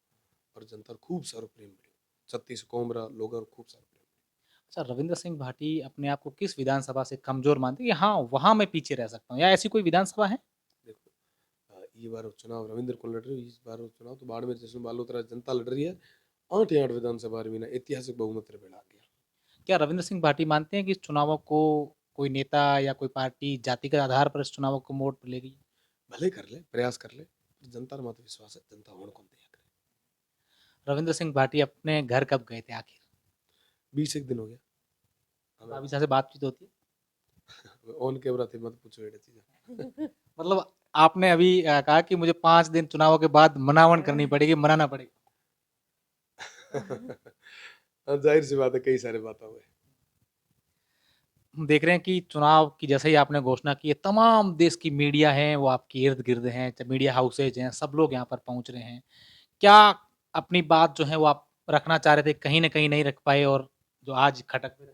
S2: और जनता खूब सारो प्रेम मिलो 36 कौम रहा लोग और खूब सारो प्रेम
S3: अच्छा, रविंद्र सिंह भाटी अपने आप को किस विधानसभा से कमजोर मानते हैं कि हाँ वहां मैं पीछे रह सकता हूँ या ऐसी कोई विधानसभा है?
S2: देखो ये बार चुनाव रविंद्र को लड़ रही है इस बार चुनाव तो बाड़मेर जैसे बालोतरा जनता लड़ रही है 8 विधानसभा में ऐतिहासिक बहुमत रे बेड़ा गया
S3: क्या रविंद्र सिंह भाटी मानते हैं कि इस चुनावों को कोई नेता या कोई पार्टी जातिगत आधार पर इस चुनाव को मोड़ पर ले गई?
S2: भले कर ले, प्रयास कर ले, जनता रो माते विश्वास है, जनता होण कोन दिया करे।
S3: रविंद्र सिंह भाटी अपने घर कब गए थे आखिर?
S2: 20 एक दिन हो गया।
S3: भाभी साहब से बातचीत होती है?
S2: ऑन कैमरा थे मत पूछो एड़े चीज़।
S3: मतलब आपने अभी कहा कि मुझे 5 दिन चुनावों के बाद मनावन करनी पड़ेगी, मनाना पड़ेगा।
S2: हाँ, ज़ाहिर सी बात है, कई सारे बातें हुए।
S3: हम देख रहे हैं कि चुनाव की जैसे ही आपने घोषणा की है, तमाम देश की मीडिया है वो आपके इर्द-गिर्द हैं, च मीडिया हाउसेज हैं, सब लोग यहाँ पर पहुँच रहे हैं। क्या अपनी बात जो है वो आप रखना चाह रहे थे, कहीं न कहीं नहीं रख पाए और जो आज खटक में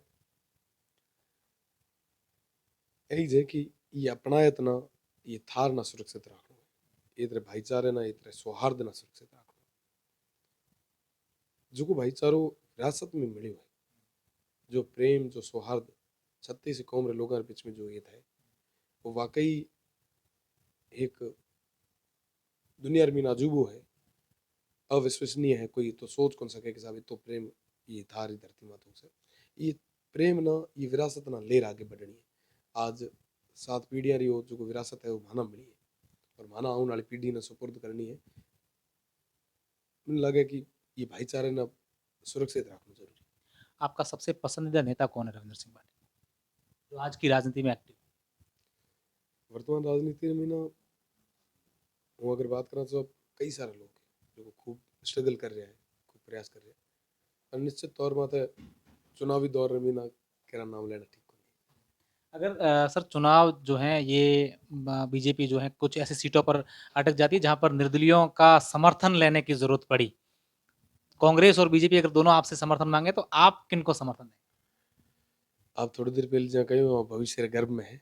S2: यही जे कि ये अपनायत ना, ये थार ना सुरक्षित राखणो है। एतरे भाईचारे ना, एतरे सौहार्द ना सुरक्षित राखणो। जेको भाईचारो विरासत में मिलियो है, जो प्रेम, जो सौहार्द 36 कौम रे लोगां रे बीच में जो ये है, वो वाकई एक दुनिया रे मीन अजूबो है, अविश्वसनीय है। कोई तो सोच कौन सके कि साहब इतो प्रेम ये थारी धरती माता से। ये प्रेम ना, ये विरासत ना लेर आगे बढ़नी है। आज 7 पीढ़ियां री जो विरासत है वो माना मिली है और माना आने वाली पीढ़ी ने सुपुर्द करनी है। मुझे लगे कि ये भाईचारे ना सुरक्षित रखना जरूरी है।
S3: आपका सबसे पसंदीदा नेता कौन है रविंद्र सिंह भाटी? जो आज की राजनीति में एक्टिव?
S2: वर्तमान राजनीति में ना, वो अगर बात करा तो कई सारे लोग हैं जो खूब स्ट्रगल कर रहे हैं, खूब प्रयास कर रहे हैं और निश्चित तौर माते चुनावी दौर में ना केरा नाम लेना ठीक नहीं।
S3: अगर सर चुनाव जो हैं ये बीजेपी जो है कुछ ऐसी सीटों पर अटक जाती है जहाँ पर निर्दलीयों का समर्थन लेने की ज़रूरत पड़ी। कांग्रेस और बीजेपी अगर दोनों आपसे समर्थन माँगे तो आप किनको समर्थन देंगे?
S2: आप थोड़ी देर पहले जहाँ कहीं भविष्य रे गर्भ में है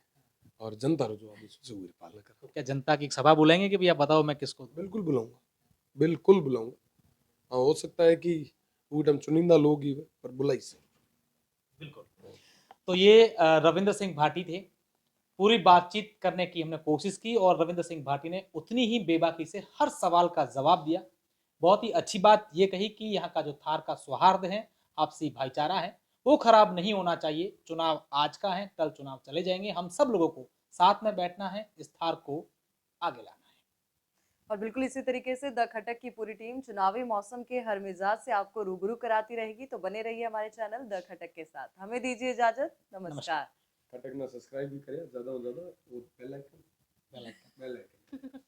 S2: और जनता रो जो आदेश से हुई पालना कर।
S3: तो क्या जनता की एक सभा बुलाएँगे कि भैया बताओ मैं किसको दूँ?
S2: बिल्कुल बुलाऊंगा, बिल्कुल बुलाऊंगा। हाँ, हो सकता है कि वो टाइम चुनिंदा लोग ही हुए, पर बुलाई से
S3: बिल्कुल। तो ये रविंद्र सिंह भाटी थे। पूरी बातचीत करने की हमने कोशिश की और रविंद्र सिंह भाटी ने उतनी ही बेबाकी से हर सवाल का जवाब दिया। बहुत ही अच्छी बात ये कही कि यहाँ का जो थार का सौहार्द है, आपसी भाईचारा है, वो खराब नहीं होना चाहिए। चुनाव आज का है, कल चुनाव चले जाएँगे। हम सब लोगों को साथ में बैठना है, इस थार को आगे लाना है।
S1: और बिल्कुल इसी तरीके से द खटक की पूरी टीम चुनावी मौसम के हर मिजाज से आपको रूबरू कराती रहेगी। तो बने रहिए हमारे चैनल द खटक के साथ। हमें दीजिए इजाजत।
S3: नमस्कार।
S1: नमस्कार।
S2: खटक ना सब्सक्राइब भी करें, ज़्यादा से ज़्यादा वो bell icon
S3: bell icon.
S2: Bell icon